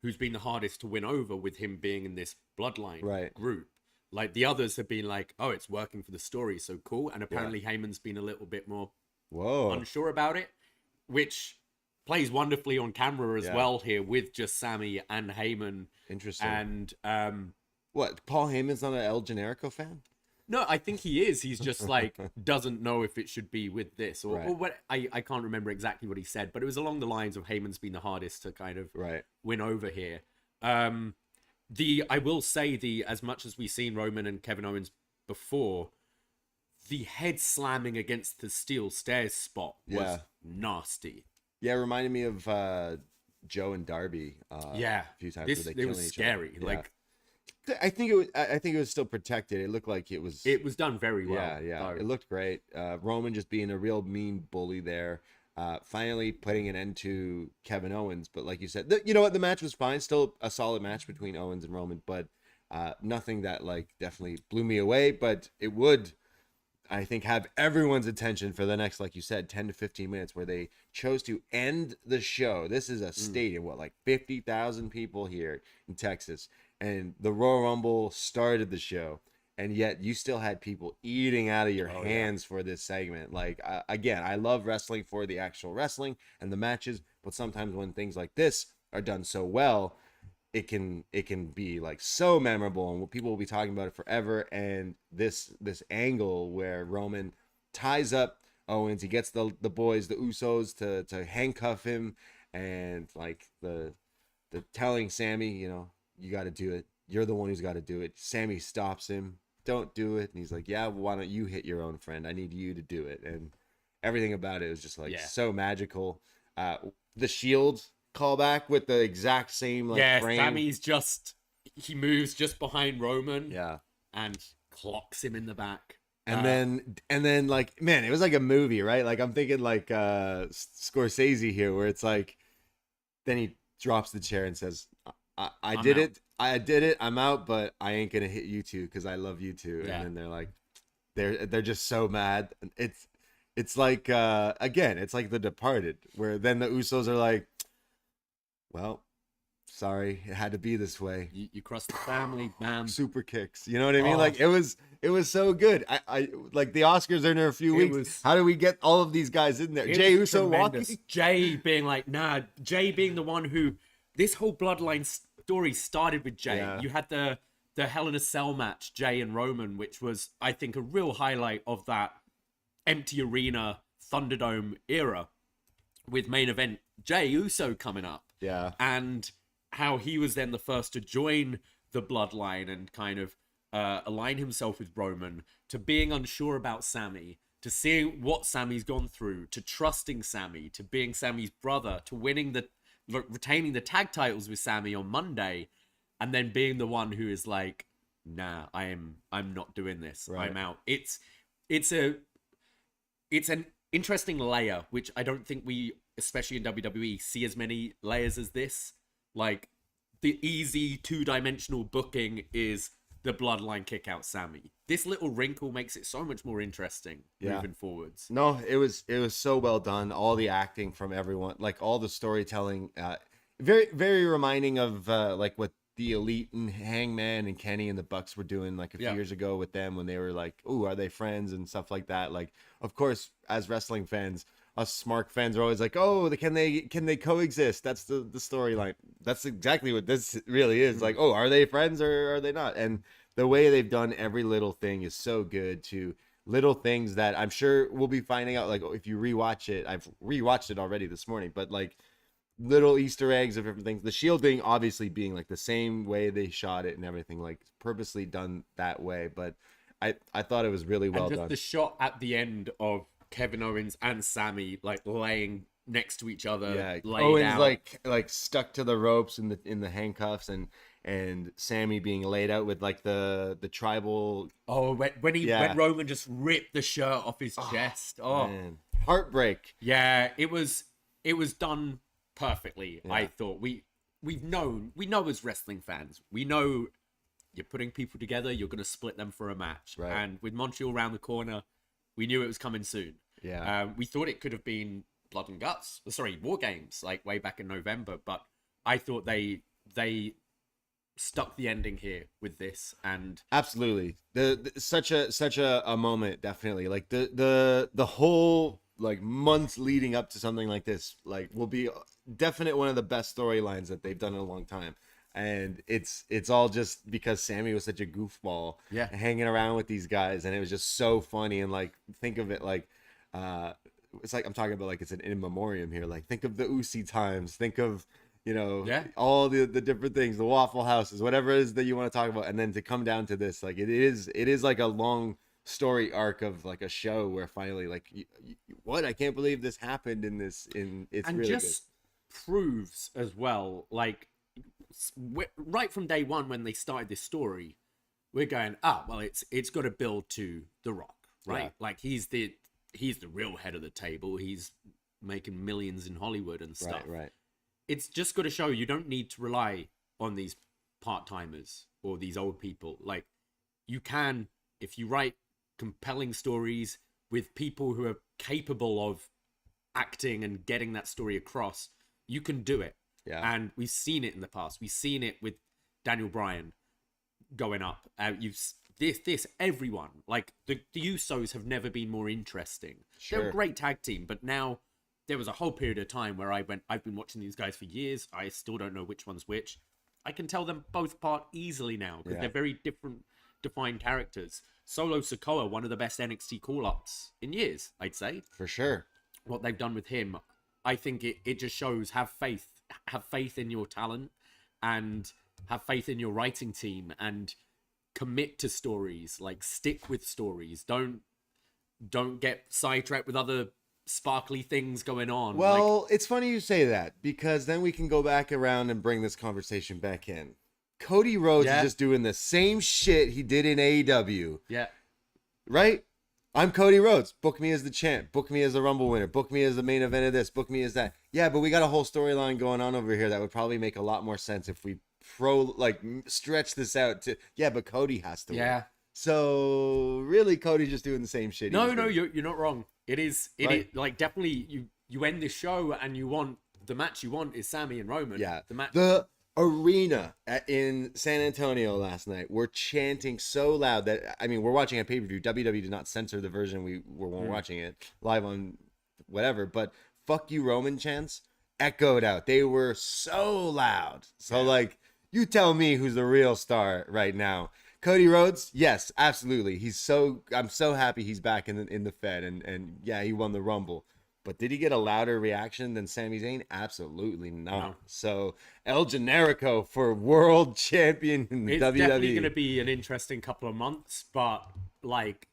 who's been the hardest to win over with him being in this bloodline group. Like the others have been like, oh, it's working for the story, so cool. And apparently Heyman's been a little bit more unsure about it, which plays wonderfully on camera as well here with just Sammy and Heyman. Interesting. And what, Paul Heyman's not an El Generico fan? No, I think he is. He's just like doesn't know if it should be with this or what. I can't remember exactly what he said, but it was along the lines of Heyman's been the hardest to kind of win over here. I will say as much as we've seen Roman and Kevin Owens before, the head slamming against the steel stairs spot was nasty. Yeah, it reminded me of Joe and Darby. A few times where they killing each other. Scary. Yeah. Like, I think it was still protected. It looked like it was. It was done very well. Yeah. It looked great. Roman just being a real mean bully there. Finally putting an end to Kevin Owens. But like you said, you know what? The match was fine. Still a solid match between Owens and Roman, but nothing that like definitely blew me away. But it would, I think, have everyone's attention for the next, like you said, 10 to 15 minutes where they chose to end the show. This is a stadium, like 50,000 people here in Texas. And the Royal Rumble started the show. And yet you still had people eating out of your hands for this segment. Like, again, I love wrestling for the actual wrestling and the matches. But sometimes when things like this are done so well, it can be like so memorable and people will be talking about it forever. And this angle where Roman ties up Owens, he gets the boys, the Usos, to handcuff him, and like the telling Sammy, you know, you got to do it. You're the one who's got to do it. Sammy stops him. Don't do it. And he's like, yeah, why don't you hit your own friend? I need you to do it. And everything about it was just like so magical. The Shield callback with the exact same frame. Sammy's he moves just behind Roman and clocks him in the back. And then like, man, it was like a movie, right? Like I'm thinking like Scorsese here, where it's like, then he drops the chair and says, I did it, I'm out, but I ain't gonna hit you two because I love you two. And then they're like, they're just so mad. It's like again, it's like The Departed, where then the Usos are like, well, sorry, it had to be this way. You crossed the family, man. Super kicks, you know what I mean? Like it was so good. I like the Oscars are in a few weeks. How do we get all of these guys in there? Jey Uso walking, Jey being like, nah. Jey being the one who this whole bloodline story started with Jey. You had the Hell in a Cell match, Jey and Roman, which was, I think, a real highlight of that empty arena Thunderdome era, with main event Jey Uso coming up. Yeah. And how he was then the first to join the bloodline and kind of align himself with Roman, to being unsure about Sammy, to seeing what Sammy's gone through, to trusting Sammy, to being Sammy's brother, to retaining the tag titles with Sammy on Monday, and then being the one who is like, nah, I'm not doing this. Right. I'm out. It's an interesting layer, which I don't think we, especially in WWE, see as many layers as this. Like, the easy two-dimensional booking is the bloodline kick out Sammy. This little wrinkle makes it so much more interesting moving forwards. No, it was so well done. All the acting from everyone, like all the storytelling, very, very reminding of like what the Elite and Hangman and Kenny and the Bucks were doing like a few years ago with them, when they were like, "Ooh, are they friends?" and stuff like that. Like, of course, as wrestling fans, us smart fans are always like, "Oh, can they coexist?" That's the storyline. That's exactly what this really is. Like, oh, are they friends or are they not? And the way they've done every little thing is so good, to little things that I'm sure we'll be finding out. Like, if you rewatch it, I've rewatched it already this morning, but like little Easter eggs of different things. The Shield thing obviously being like the same way they shot it and everything, like purposely done that way. But I thought it was really well done. The shot at the end of Kevin Owens and Sammy like laying next to each other. Yeah, laid Owens out. like stuck to the ropes in the handcuffs, and Sammy being laid out with like the tribal. Oh, when Roman just ripped the shirt off his chest. Oh man. Heartbreak. Yeah, it was done perfectly. Yeah. I thought we know as wrestling fans, we know you're putting people together, you're going to split them for a match. Right. And with Montreal around the corner, we knew it was coming soon. Yeah. We thought it could have been Blood and Guts, War Games, like way back in November, but I thought they stuck the ending here with this. And absolutely, such a moment, definitely. Like the whole like months leading up to something like this, like, will be definite one of the best storylines that they've done in a long time. And it's all just because Sammy was such a goofball, hanging around with these guys, and it was just so funny. And like, think of it like it's like I'm talking about like it's an in memoriam here. Like, think of the Usi times, think of, you know, all the different things, the Waffle Houses, whatever it is that you want to talk about, and then to come down to this, like, it is like a long story arc of like a show where finally, like, what, I can't believe this happened in this, it's and really just good. Proves as well, like, right from day one when they started this story, we're going, well, it's got to build to The Rock, right? Like, he's the real head of the table, he's making millions in Hollywood and stuff, right. It's just got to show you don't need to rely on these part-timers or these old people. Like, you can, if you write compelling stories with people who are capable of acting and getting that story across, you can do it. Yeah. And we've seen it in the past. We've seen it with Daniel Bryan going up. Everyone, like the Usos have never been more interesting. Sure. They're a great tag team, but now there was a whole period of time where I've been watching these guys for years. I still don't know which one's which. I can tell them both apart easily now because they're very different, defined characters. Solo Sikoa, one of the best NXT call-ups in years, I'd say. For sure. What they've done with him, I think it just shows have faith in your talent, and have faith in your writing team, and commit to stories. Like, stick with stories. Don't get sidetracked with other sparkly things going on. Well, it's funny you say that, because then we can go back around and bring this conversation back in. Cody Rhodes is just doing the same shit he did in AEW. Yeah. Right? I'm Cody Rhodes. Book me as the champ. Book me as the Rumble winner. Book me as the main event of this. Book me as that. Yeah, but we got a whole storyline going on over here that would probably make a lot more sense if we stretch this out to, but Cody has to win. So really, Cody's just doing the same shit. No, you're not wrong. It is like, definitely you end this show and you want the match you want is Sammy and Roman. Yeah. The arena in San Antonio last night were chanting so loud that, I mean, we're watching a pay-per-view. WWE did not censor the version we were watching it live on whatever, but fuck you Roman chants echoed out. They were so loud. So like, you tell me who's the real star right now. Cody Rhodes, yes, absolutely. I'm so happy he's back in the Fed, and yeah, he won the Rumble. But did he get a louder reaction than Sami Zayn? Absolutely not. No. So El Generico for world champion in the WWE. It's definitely going to be an interesting couple of months, but like,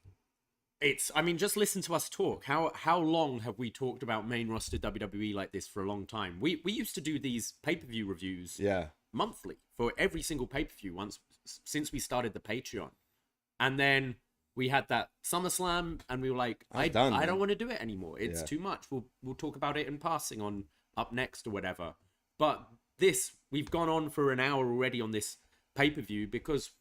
just listen to us talk. How long have we talked about main roster WWE like this for a long time? We used to do these pay-per-view reviews monthly for every single pay-per-view since we started the Patreon. And then we had that SummerSlam, and we were like, I don't want to do it anymore. It's too much. We'll talk about it in passing on Up Next or whatever. But we've gone on for an hour already on this pay-per-view because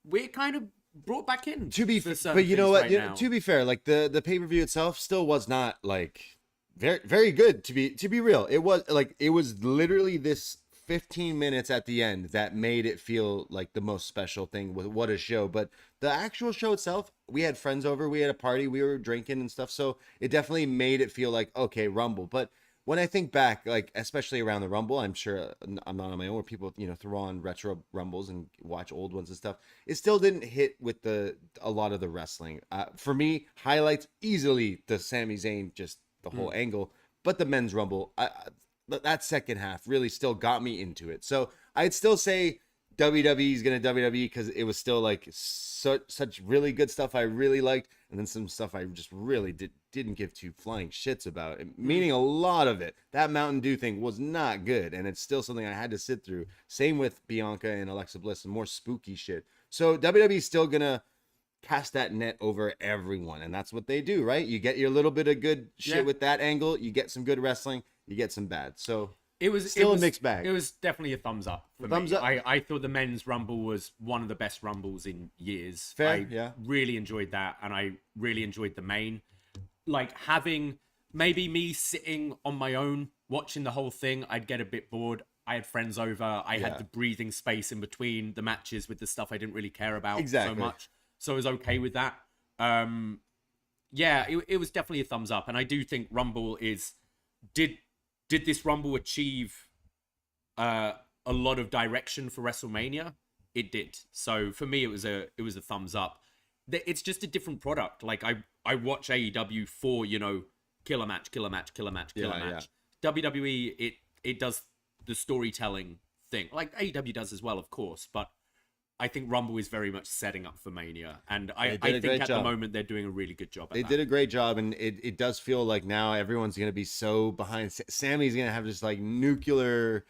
we're kind of brought back in. But you know what? To be fair, like the pay-per-view itself still was not like very, very good. To be real, it was literally this 15 minutes at the end that made it feel like the most special thing with what a show. But the actual show itself, we had friends over, we had a party, we were drinking and stuff, so it definitely made it feel like, okay, Rumble. But when I think back, like especially around the Rumble, I'm sure I'm not on my own, where people, you know, throw on retro Rumbles and watch old ones and stuff, it still didn't hit with a lot of the wrestling. For me, highlights easily the Sami Zayn, just the whole angle, but the men's Rumble, that second half really still got me into it. So I'd still say WWE is going to WWE because it was still like such really good stuff I really liked. and then some stuff I just really didn't give two flying shits about. Meaning a lot of it. That Mountain Dew thing was not good, and it's still something I had to sit through. Same with Bianca and Alexa Bliss and more spooky shit. So WWE's still gonna cast that net over everyone, and that's what they do, right? You get your little bit of good shit with that angle, you get some good wrestling, you get some bad. So it was a mixed bag. It was definitely a thumbs up for me. I thought the men's rumble was one of the best rumbles in years. I really enjoyed that, and I really enjoyed the main. Like, having maybe me sitting on my own watching the whole thing, I'd get a bit bored. I had friends over. I had the breathing space in between the matches with the stuff I didn't really care about so much. So I was okay with that. It was definitely a thumbs up. And I do think Rumble is... Did this Rumble achieve a lot of direction for WrestleMania? It did. So for me, it was a thumbs up. It's just a different product. Like, I watch AEW for, killer match. WWE, it does the storytelling thing. Like AEW does as well, of course, but I think Rumble is very much setting up for Mania, and I think at the moment they're doing a really good job. They did a great job, and it does feel like now everyone's gonna be so behind. Sammy's gonna have just like nuclear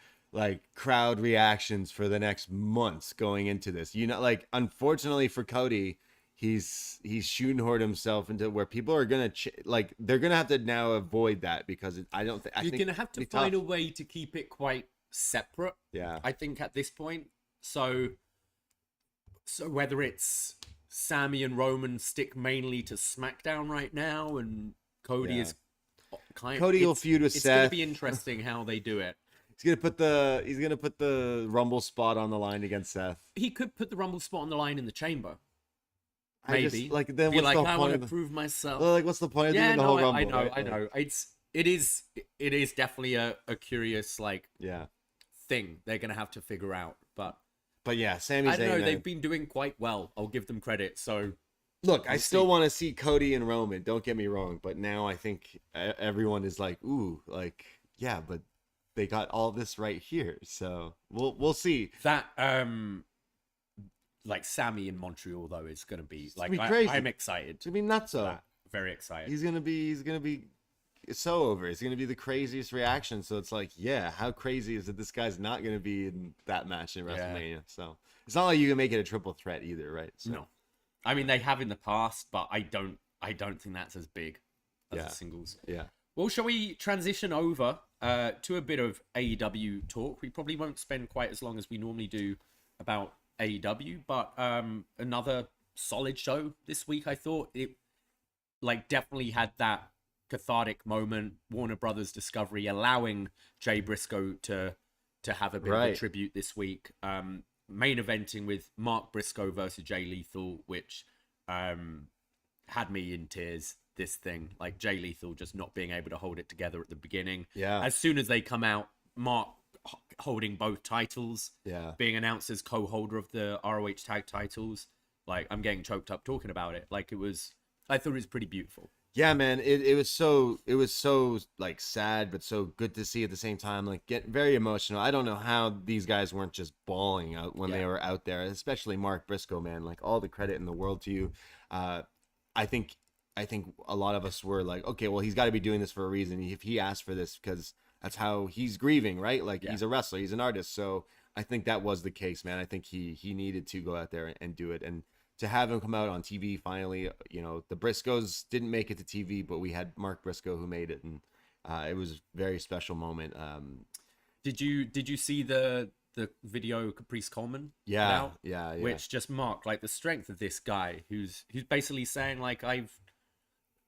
crowd reactions for the next months going into this. Like, unfortunately for Cody, he's shoehorned himself into where people are gonna they're gonna have to now avoid that, because I think you're gonna have to find a way to keep it quite separate. Yeah, I think at this point, so whether it's Sammy and Roman stick mainly to SmackDown right now, and Cody is Cody will feud with Seth. It's gonna be interesting how they do it. He's gonna put the Rumble spot on the line against Seth. He could put the Rumble spot on the line in the Chamber. Maybe. Then what's the I want to prove myself. Well, what's the point of doing the whole Rumble? I know. It is definitely a curious thing they're gonna have to figure out. But yeah, Sami Zayn. I don't know. They've been doing quite well. I'll give them credit. So look, I still want to see Cody and Roman. Don't get me wrong, but now I think everyone is like, ooh, but they got all this right here. So we'll see. That Sammy in Montreal though is gonna be crazy. I'm excited. It's gonna be nuts. Very excited. He's gonna be so over. It's gonna be the craziest reaction. So it's like, how crazy is it? This guy's not gonna be in that match in WrestleMania. So it's not like you can make it a triple threat either, right? So. No, I mean they have in the past, but I don't think that's as big as the singles. Yeah. Well, shall we transition over to a bit of AEW talk? We probably won't spend quite as long as we normally do about AEW, but another solid show this week. I thought it definitely had that cathartic moment. Warner Brothers Discovery allowing Jay Briscoe to have a bit of a tribute this week. Main eventing with Mark Briscoe versus Jay Lethal, which had me in tears. This thing, Jay Lethal just not being able to hold it together at the beginning. Yeah. As soon as they come out, Mark holding both titles, being announced as co-holder of the ROH tag titles. I'm getting choked up talking about it. I thought it was pretty beautiful. Yeah, man, it was so sad, but so good to see at the same time. Get very emotional. I don't know how these guys weren't just bawling out when they were out there, especially Mark Briscoe, man. All the credit in the world to you. I think a lot of us were like, okay, well, he's got to be doing this for a reason. If he asked for this, because that's how he's grieving, right? He's a wrestler, he's an artist. So I think that was the case, man. I think he needed to go out there and do it. And to have him come out on TV finally, the Briscoes didn't make it to TV, but we had Mark Briscoe who made it. And it was a very special moment. Did you see the video Caprice Coleman? Yeah. Which just marked the strength of this guy who's basically saying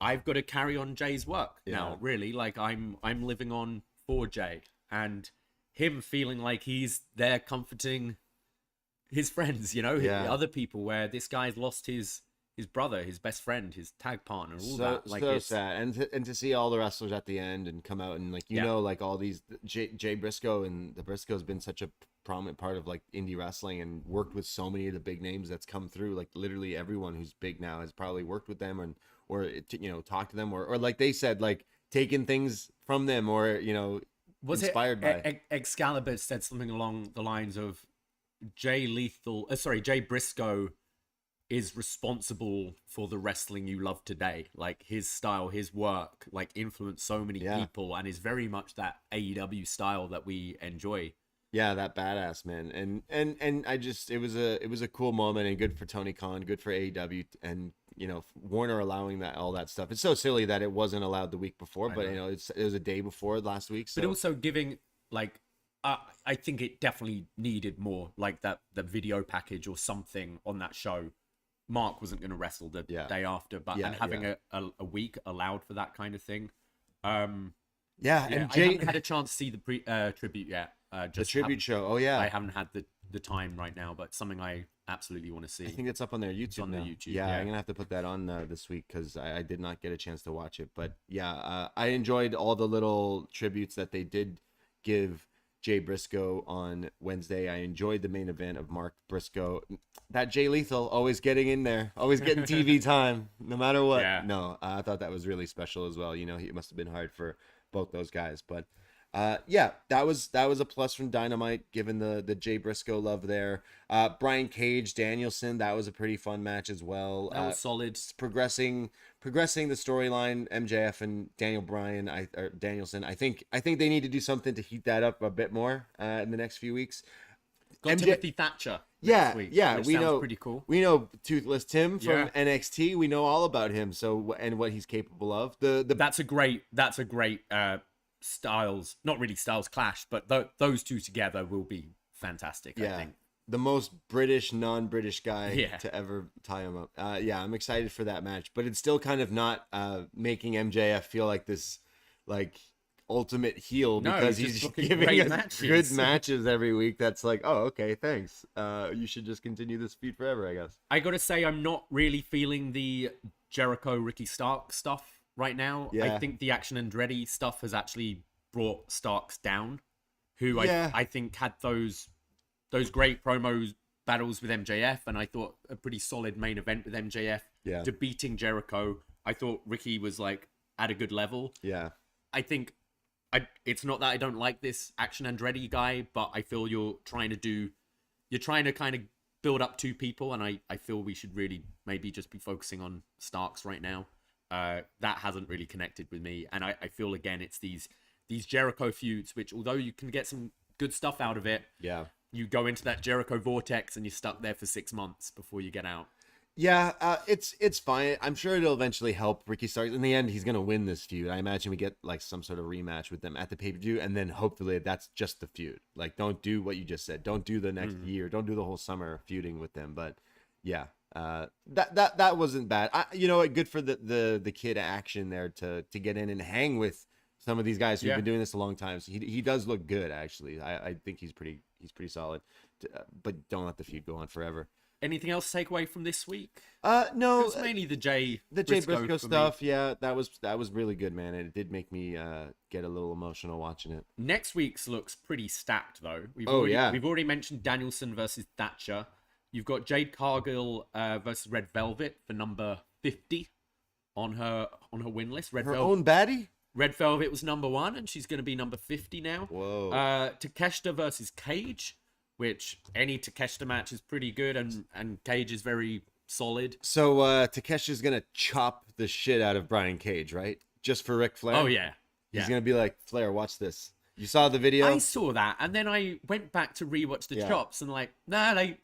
I've got to carry on Jay's work now, really. I'm living on for Jay, and him feeling like he's there comforting his friends, other people, where this guy's lost his brother, his best friend, his tag partner, all that. So sad. And to see all the wrestlers at the end and come out and all these Jay Briscoe and the Briscoes been such a prominent part of indie wrestling and worked with so many of the big names that's come through. Literally everyone who's big now has probably worked with them or talked to them or like they said, taken things from them or was inspired by. Excalibur said something along the lines of Jay Briscoe is responsible for the wrestling you love today. Like his style, his work, like influenced so many people, and is very much that AEW style that we enjoy. Yeah, that badass, man. And I just, it was a cool moment, and good for Tony Khan, good for AEW, and Warner allowing that, all that stuff. It's so silly that it wasn't allowed the week before, but it was a day before last week. So. But also giving like, I think it definitely needed more, like that video package or something on that show. Mark wasn't going to wrestle the day after, but and having a week allowed for that kind of thing. And I haven't had a chance to see the tribute yet. The tribute show. Oh yeah, I haven't had the time right now, but something I absolutely want to see. I think it's up on their YouTube. It's on their YouTube. Yeah, I'm gonna have to put that on this week because I did not get a chance to watch it. But yeah, I enjoyed all the little tributes that they did give Jay Briscoe on Wednesday. I enjoyed the main event of Mark Briscoe. That Jay Lethal always getting in there, always getting TV time, no matter what. Yeah. No, I thought that was really special as well. It must have been hard for both those guys, but that was a plus from Dynamite, given the Jay Briscoe love there. Brian Cage, Danielson, that was a pretty fun match as well. That was solid. Progressing the storyline, MJF and Danielson. I think they need to do something to heat that up a bit more in the next few weeks. Got Timothy Thatcher. Yeah, week, we know. Pretty cool. We know Toothless Tim from NXT. We know all about him. So and what he's capable of. That's a great styles, not really styles clash, but those two together will be fantastic. I think the most British non-British guy to ever tie him up. I'm excited for that match, but it's still kind of not making MJF feel like this ultimate heel, because he's giving us good matches every week. That's like, oh, okay, thanks. You should just continue this feud forever, I guess. I gotta say, I'm not really feeling the Jericho Ricky Stark stuff right now. I think the Action Andretti stuff has actually brought Starks down, who I think had those great promos battles with MJF, and I thought a pretty solid main event with MJF defeating Jericho. I thought Ricky was at a good level. I think it's not that I don't like this Action Andretti guy, but I feel you're trying to kind of build up two people, and I feel we should really maybe just be focusing on Starks right now. That hasn't really connected with me, and I feel again it's these Jericho feuds, which although you can get some good stuff out of it, you go into that Jericho vortex and you're stuck there for 6 months before you get out. It's fine. I'm sure it'll eventually help Ricky Starks. In the end, he's gonna win this feud. I imagine we get some sort of rematch with them at the pay-per-view, and then hopefully that's just the feud. Don't do what you just said. Don't do the next year. Don't do the whole summer feuding with them. But that wasn't bad. Good for the kid Action there to get in and hang with some of these guys who've been doing this a long time. So he does look good, actually. I think he's pretty solid. But don't let the feud go on forever. Anything else to take away from this week? No. It was mainly the Jay Briscoe stuff. Yeah, that was really good, man. And it did make me get a little emotional watching it. Next week's looks pretty stacked, though. We've already mentioned Danielson versus Thatcher. You've got Jade Cargill versus Red Velvet for number 50 on her win list. Own baddie? Red Velvet was number 1, and she's going to be number 50 now. Whoa. Takeshita versus Cage, which any Takeshita match is pretty good, and Cage is very solid. So Takeshi's going to chop the shit out of Brian Cage, right? Just for Ric Flair? Oh, yeah. He's going to be like, Flair, watch this. You saw the video? I saw that, and then I went back to rewatch the chops, and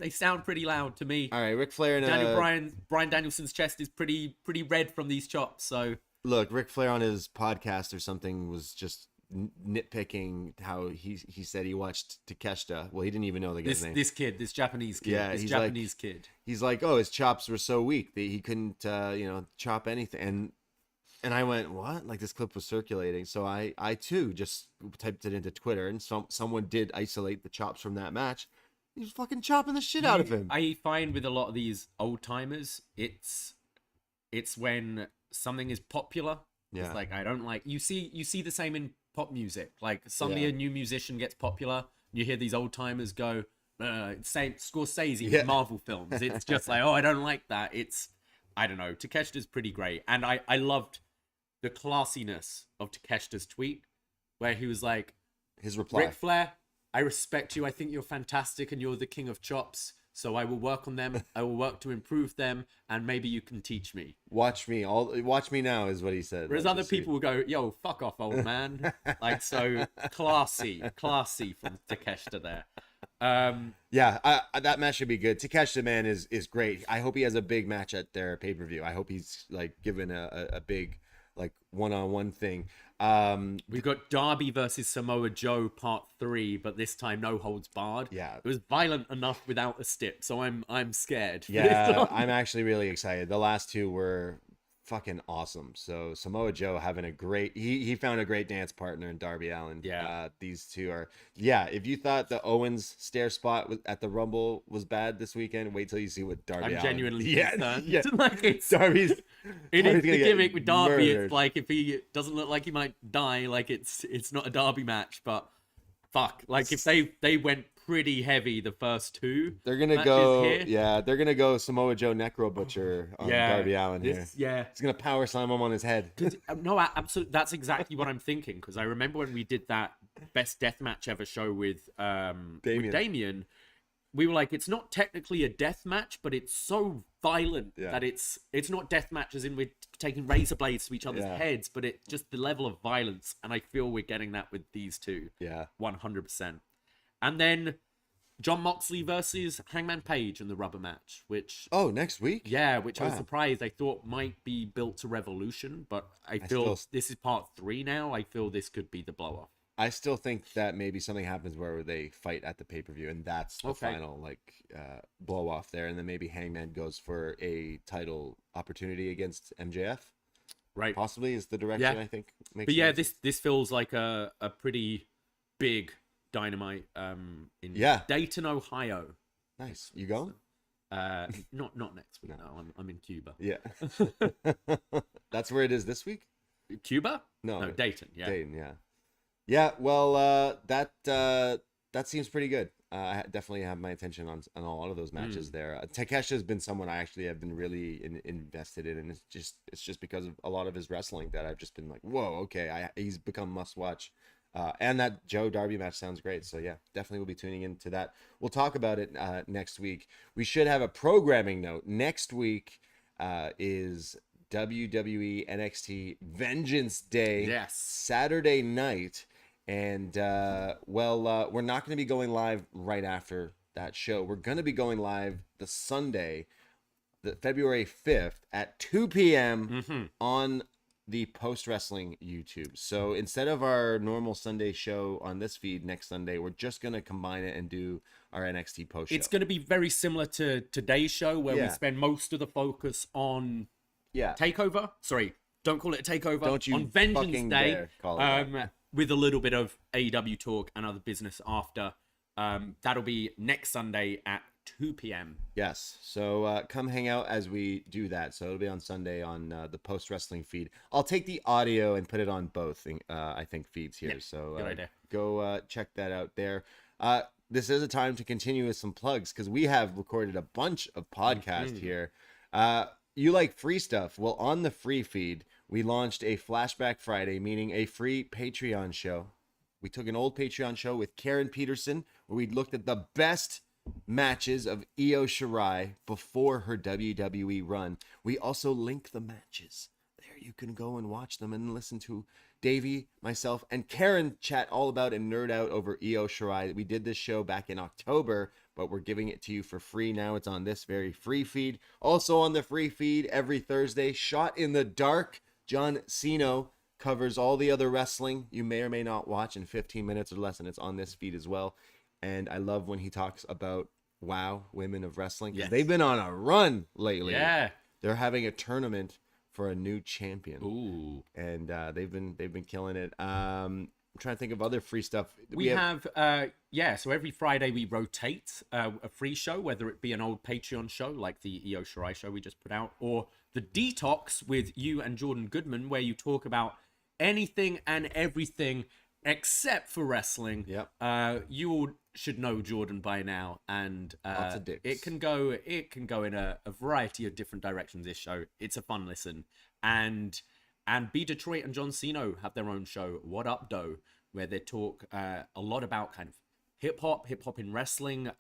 they sound pretty loud to me. All right, Ric Flair and Bryan Danielson's chest is pretty red from these chops, so... Look, Ric Flair on his podcast or something was just nitpicking how he said he watched Takeshita. Well, he didn't even know the guy's name. This Japanese kid. He's like, oh, his chops were so weak that he couldn't, chop anything. And I went, what? This clip was circulating. So I too just typed it into Twitter, and someone did isolate the chops from that match. He was fucking chopping the shit out of him. I find with a lot of these old timers, it's when something is popular. It's I don't like. You see the same in pop music. Suddenly a new musician gets popular, you hear these old timers go, same Scorsese with Marvel films. It's just oh, I don't like that. I don't know. Takeshita's pretty great, and I loved the classiness of Takeshita's tweet, where he was like, his reply, Ric Flair, I respect you. I think you're fantastic, and you're the king of chops. So I will work on them. I will work to improve them, and maybe you can teach me. Watch me now is what he said. Whereas other people will go, yo, fuck off, old man. Like, so classy from Takeshita there. That match should be good. Takeshita, man, is great. I hope he has a big match at their pay-per-view. I hope he's like given a big like one-on-one thing. We've got Davie versus Samoa Joe part 3, but this time no holds barred. Yeah, it was violent enough without a stip, so I'm scared. Yeah, I'm actually really excited. The last 2 were fucking awesome. So Samoa Joe having a great, he found a great dance partner in Darby Allin. Yeah, these 2 are, if you thought the Owens stare spot at the Rumble was bad this weekend, wait till you see what Darby Allin. I'm genuinely concerned. Yeah. Like, it's Darby's it is the gimmick with Darby. It's like, if he doesn't look like he might die, like it's not a Darby match. But fuck, like if they went pretty heavy the first 2, they're gonna they're gonna go Samoa Joe Necro Butcher on Darby Allin here. Yeah, he's gonna power slam him on his head. No, absolutely, that's exactly what I'm thinking, because I remember when we did that best deathmatch ever show with Damien, we were like, it's not technically a death match, but it's so violent that it's not death match as in we're taking razor blades to each other's heads, but it just the level of violence, and I feel we're getting that with these 2. 100%. And then Jon Moxley versus Hangman Page in the rubber match, which next week, I was surprised. I thought might be built to Revolution, but I feel this is part 3 now. I feel this could be the blow off. I still think that maybe something happens where they fight at the pay-per-view, and that's the final blow off there, and then maybe Hangman goes for a title opportunity against MJF. Right, possibly is the direction I think. But yeah, this feels like a pretty big Dynamite in Dayton, Ohio. Nice. You going? Not next week. No, I'm in Cuba. Yeah. That's where it is this week? Cuba? No, Dayton. Yeah. Dayton, yeah. Yeah, well, that seems pretty good. I definitely have my attention on a lot of those matches there. Takeshita has been someone I actually have been really invested in, and it's just because of a lot of his wrestling that I've just been like, whoa, okay, he's become must watch. And that Joe Darby match sounds great. So yeah, definitely will be tuning into that. We'll talk about it next week. We should have a programming note. Next week is WWE NXT Vengeance Day. Yes. Saturday night. And, we're not going to be going live right after that show. We're going to be going live the Sunday, the February 5th at 2 p.m. on the Post Wrestling YouTube. So instead of our normal Sunday show on this feed next Sunday, we're just going to combine it and do our NXT post show. It's going to be very similar to today's show, where we spend most of the focus on Takeover. Sorry, don't call it a Takeover. Don't you on Vengeance Day. Dare call it that. With a little bit of AEW talk and other business after. That'll be next Sunday at 2 p.m. Yes. So come hang out as we do that. So it'll be on Sunday on the Post Wrestling feed. I'll take the audio and put it on both, I think, feeds here. So good idea. Go check that out there. This is a time to continue with some plugs, because we have recorded a bunch of podcasts here. You like free stuff? Well, on the free feed, we launched a Flashback Friday, meaning a free Patreon show. We took an old Patreon show with Karen Peterson, where we looked at the best matches of Io Shirai before her WWE run. We also link the matches. There you can go and watch them and listen to Davie, myself, and Karen chat all about and nerd out over Io Shirai. We did this show back in October, but we're giving it to you for free now. It's on this very free feed. Also on the free feed every Thursday, Shot in the Dark. John Cena covers all the other wrestling you may or may not watch in 15 minutes or less, and it's on this feed as well. And I love when he talks about Women of Wrestling, because they've been on a run lately. Yeah, they're having a tournament for a new champion. Ooh, and they've been killing it. I'm trying to think of other free stuff. We have so every Friday we rotate a free show, whether it be an old Patreon show like the Io Shirai show we just put out, or the Detox with you and Jordan Goodman, where you talk about anything and everything except for wrestling. Yep. You all should know Jordan by now, and lots of dicks. it can go in a variety of different directions. This show, it's a fun listen. And B Detroit and John Cena have their own show, What Up Doe, where they talk a lot about kind of hip hop in wrestling,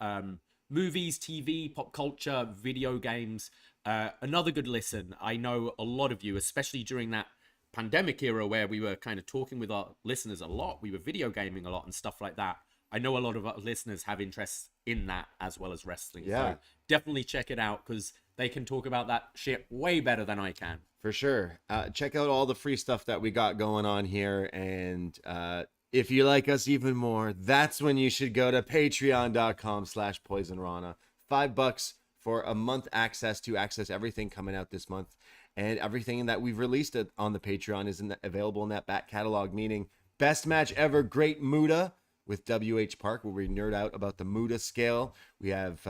movies, TV, pop culture, video games. Another good listen. I know a lot of you, especially during that pandemic era where we were kind of talking with our listeners a lot. We were video gaming a lot and stuff like that. I know a lot of our listeners have interests in that as well as wrestling. Yeah. So definitely check it out because they can talk about that shit way better than I can. For sure. Check out all the free stuff that we got going on here. And if you like us even more, that's when you should go to patreon.com/Poisonrana. $5 for a month access to access everything coming out this month. And everything that we've released on the Patreon is available in that back catalog, meaning best match ever, Great Muta with WH Park, where we nerd out about the Muta scale. We have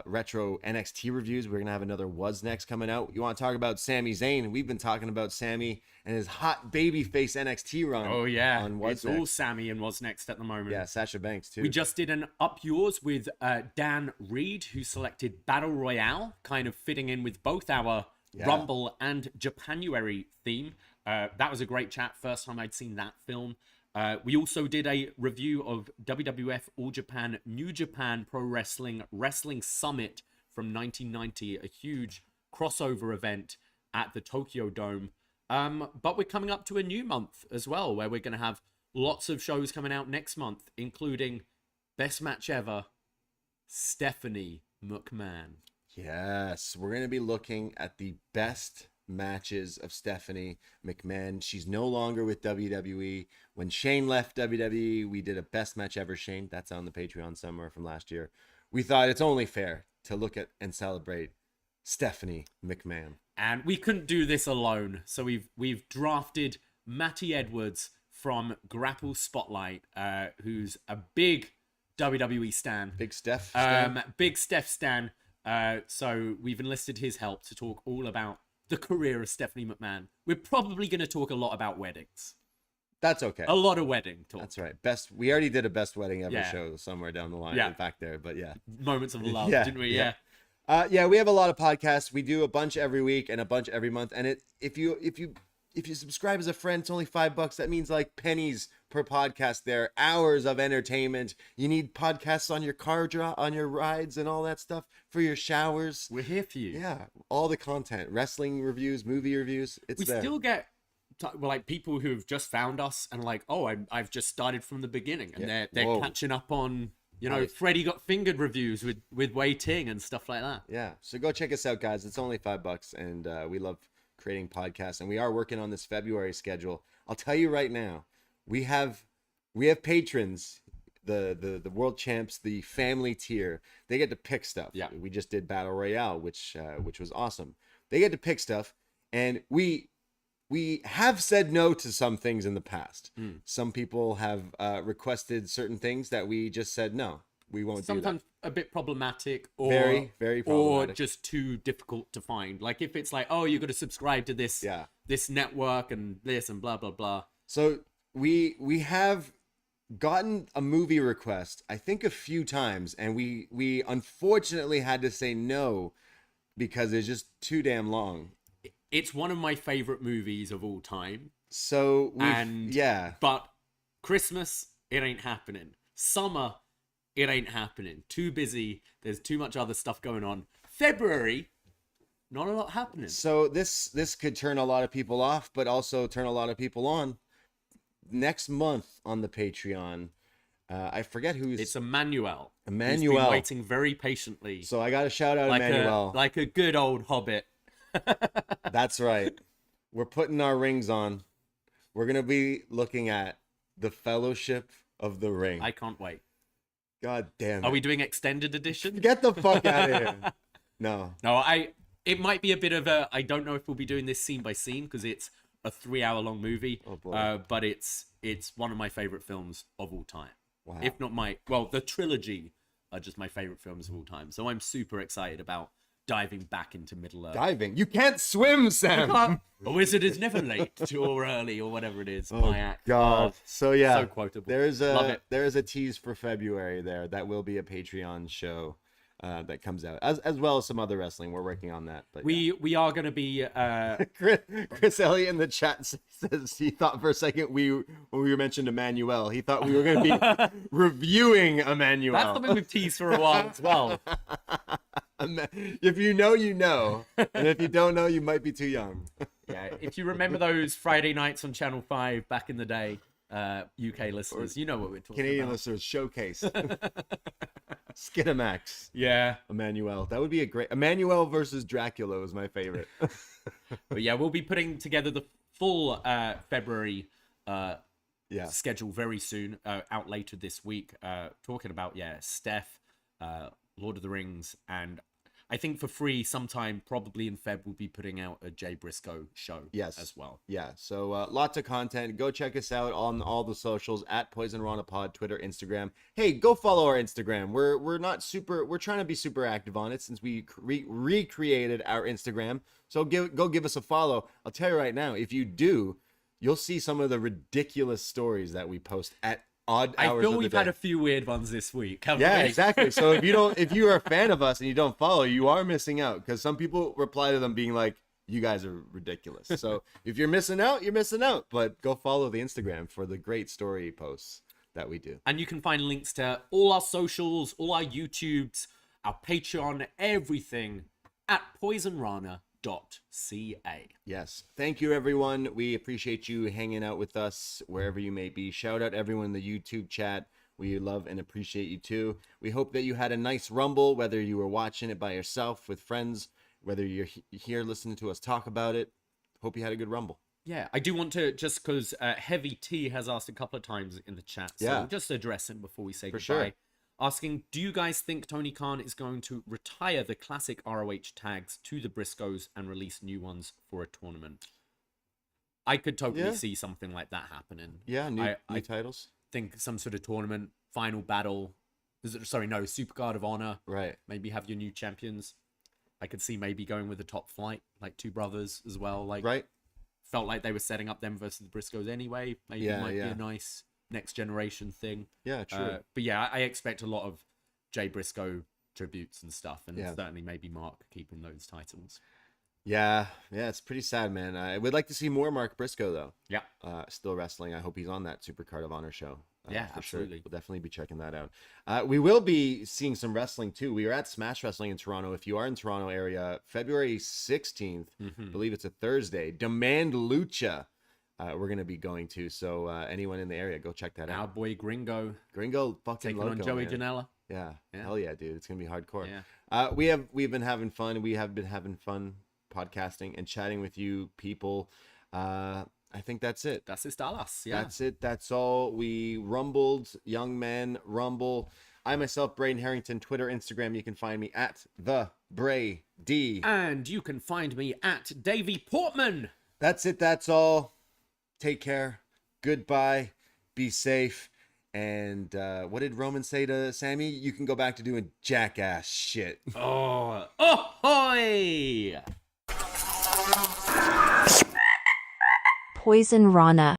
retro NXT reviews. We're going to have another wasNXT coming out. You want to talk about Sami Zayn? We've been talking about Sami and his hot babyface NXT run. Oh, yeah. On it's all Sami and wasNXT at the moment. Yeah, Sasha Banks, too. We just did an upYOURS with Dan Reed, who selected Battle Royale, kind of fitting in with both our Rumble and Japanuary theme. That was a great chat. First time I'd seen that film. We also did a review of WWF All Japan New Japan Pro Wrestling Summit from 1990, a huge crossover event at the Tokyo Dome. But we're coming up to a new month as well, where we're going to have lots of shows coming out next month, including Best Match Ever, Stephanie McMahon. Yes, we're going to be looking at the best matches of Stephanie McMahon. She's no longer with WWE. When Shane left WWE, we did a best match ever Shane. That's on the Patreon somewhere from last year. We thought it's only fair to look at and celebrate Stephanie McMahon. And we couldn't do this alone. So we've drafted Matty Edwards from Grapple Spotlight, who's a big WWE stan. Big Steph stan. Big Steph stan. So we've enlisted his help to talk all about the career of Stephanie McMahon. We're probably going to talk a lot about weddings. That's okay. A lot of wedding talk. That's right. We already did a best wedding ever show somewhere down the line. Yeah. In fact, there, but yeah. Moments of love, didn't we? Yeah. We have a lot of podcasts. We do a bunch every week and a bunch every month. And if you subscribe as a friend, it's only $5. That means like pennies per podcast there. Hours of entertainment. You need podcasts on your car on your rides and all that stuff for your showers. We're here for you. Yeah. All the content. Wrestling reviews, movie reviews. We still get like people who have just found us and like, oh, I've just started from the beginning. And they're catching up on, Freddie Got Fingered reviews with Wei Ting and stuff like that. Yeah. So go check us out, guys. It's only $5 and we love creating podcasts, and we are working on this February schedule. I'll tell you right now, we have patrons, the world champs, the family tier. They get to pick stuff. Yeah. We just did Battle Royale, which was awesome. They get to pick stuff, and we have said no to some things in the past. Some people have requested certain things that we just said no. We won't do that. Sometimes a bit problematic, or very, very problematic, or just too difficult to find. Like if it's like, oh, you got to subscribe to this, this network and this and blah blah blah. So we have gotten a movie request, I think, a few times, and we unfortunately had to say no because it's just too damn long. It's one of my favorite movies of all time. So but Christmas, it ain't happening. Summer, it ain't happening. Too busy. There's too much other stuff going on. February, not a lot happening. So this could turn a lot of people off, but also turn a lot of people on. Next month on the Patreon, I forget who's. It's Emmanuel. Emmanuel. He's been waiting very patiently. So I got to shout out Emmanuel. Like a good old hobbit. That's right. We're putting our rings on. We're going to be looking at the Fellowship of the Ring. I can't wait. God damn it. Are we doing extended edition? Get the fuck out of here. No. It might be a bit of a, I don't know if we'll be doing this scene by scene because it's a 3-hour long movie. Oh boy. But it's one of my favorite films of all time. Wow. If not the trilogy are just my favorite films of all time. So I'm super excited about diving back into Middle Earth. Diving? You can't swim, Sam! A wizard is never late or early or whatever it is. Oh, God. So yeah, so quotable. There is a tease for February there. That will be a Patreon show. that comes out, as well as some other wrestling. We're working on that. But we are going to be. Chris Elliott in the chat says he thought for a second when we mentioned Emmanuel, he thought we were going to be reviewing Emmanuel. That's something we've teased for a while as well. If you know, you know, and if you don't know, you might be too young. Yeah, if you remember those Friday nights on Channel 5 back in the day, UK listeners, you know what we're talking Canadian about. listeners showcase. Skinamax. Yeah. Emmanuel. That would be a great... Emmanuel versus Dracula was my favorite. But yeah, we'll be putting together the full February schedule very soon, out later this week, talking about, Steph, Lord of the Rings, and I think for free sometime, probably in Feb, we'll be putting out a Jay Briscoe show as well. Yeah, so lots of content. Go check us out on all the socials at Poisonrana Pod, Twitter, Instagram. Hey, go follow our Instagram. We're trying to be super active on it since we recreated our Instagram. So go give us a follow. I'll tell you right now, if you do, you'll see some of the ridiculous stories that we post at odd hours. I feel we've had a few weird ones this week. Yeah, exactly. So if you are a fan of us and you don't follow, you are missing out, because some people reply to them being like, "You guys are ridiculous." So if you're missing out, you're missing out. But go follow the Instagram for the great story posts that we do. And you can find links to all our socials, all our YouTubes, our Patreon, everything at Poisonrana.ca. Yes. Thank you, everyone. We appreciate you hanging out with us wherever you may be. Shout out everyone in the YouTube chat. We love and appreciate you too. We hope that you had a nice Rumble, whether you were watching it by yourself with friends, whether you're here listening to us talk about it. Hope you had a good Rumble. Yeah, I do want to, just because Heavy T has asked a couple of times in the chat, so we'll just address him before we say goodbye. Sure. Asking, do you guys think Tony Khan is going to retire the classic ROH tags to the Briscoes and release new ones for a tournament? I could totally see something like that happening. Yeah, new titles. Think some sort of tournament, final battle. Supercard of Honor. Right. Maybe have your new champions. I could see maybe going with the Top Flight, like two brothers as well. Like, right. Felt like they were setting up them versus the Briscoes anyway. Maybe it might be a nice next generation thing. Yeah, true. But yeah, I expect a lot of Jay Briscoe tributes and stuff, and certainly maybe Mark keeping those titles. Yeah, it's pretty sad, man. I would like to see more Mark Briscoe though. Yeah, still wrestling. I hope he's on that Supercard of Honor show. Yeah, for absolutely. Sure. We'll definitely be checking that out. We will be seeing some wrestling too. We are at Smash Wrestling in Toronto. If you are in Toronto area, February 16th, I believe it's a Thursday. Demand Lucha. We're gonna be going to. So anyone in the area, go check that out. Our boy Gringo fucking taking loco, on Joey man. Janela. Yeah, hell yeah, dude. It's gonna be hardcore. Yeah. We've been having fun. We have been having fun podcasting and chatting with you people. I think that's it. Das ist alles. Yeah. That's it. That's all. We rumbled. Young man rumble. I myself, Braden Herrington, Twitter, Instagram. You can find me at the Bray D. And you can find me at Davie Portman. That's it. That's all. Take care. Goodbye. Be safe. And what did Roman say to Sammy? You can go back to doing jackass shit. Oh, ahoy! Poisonrana.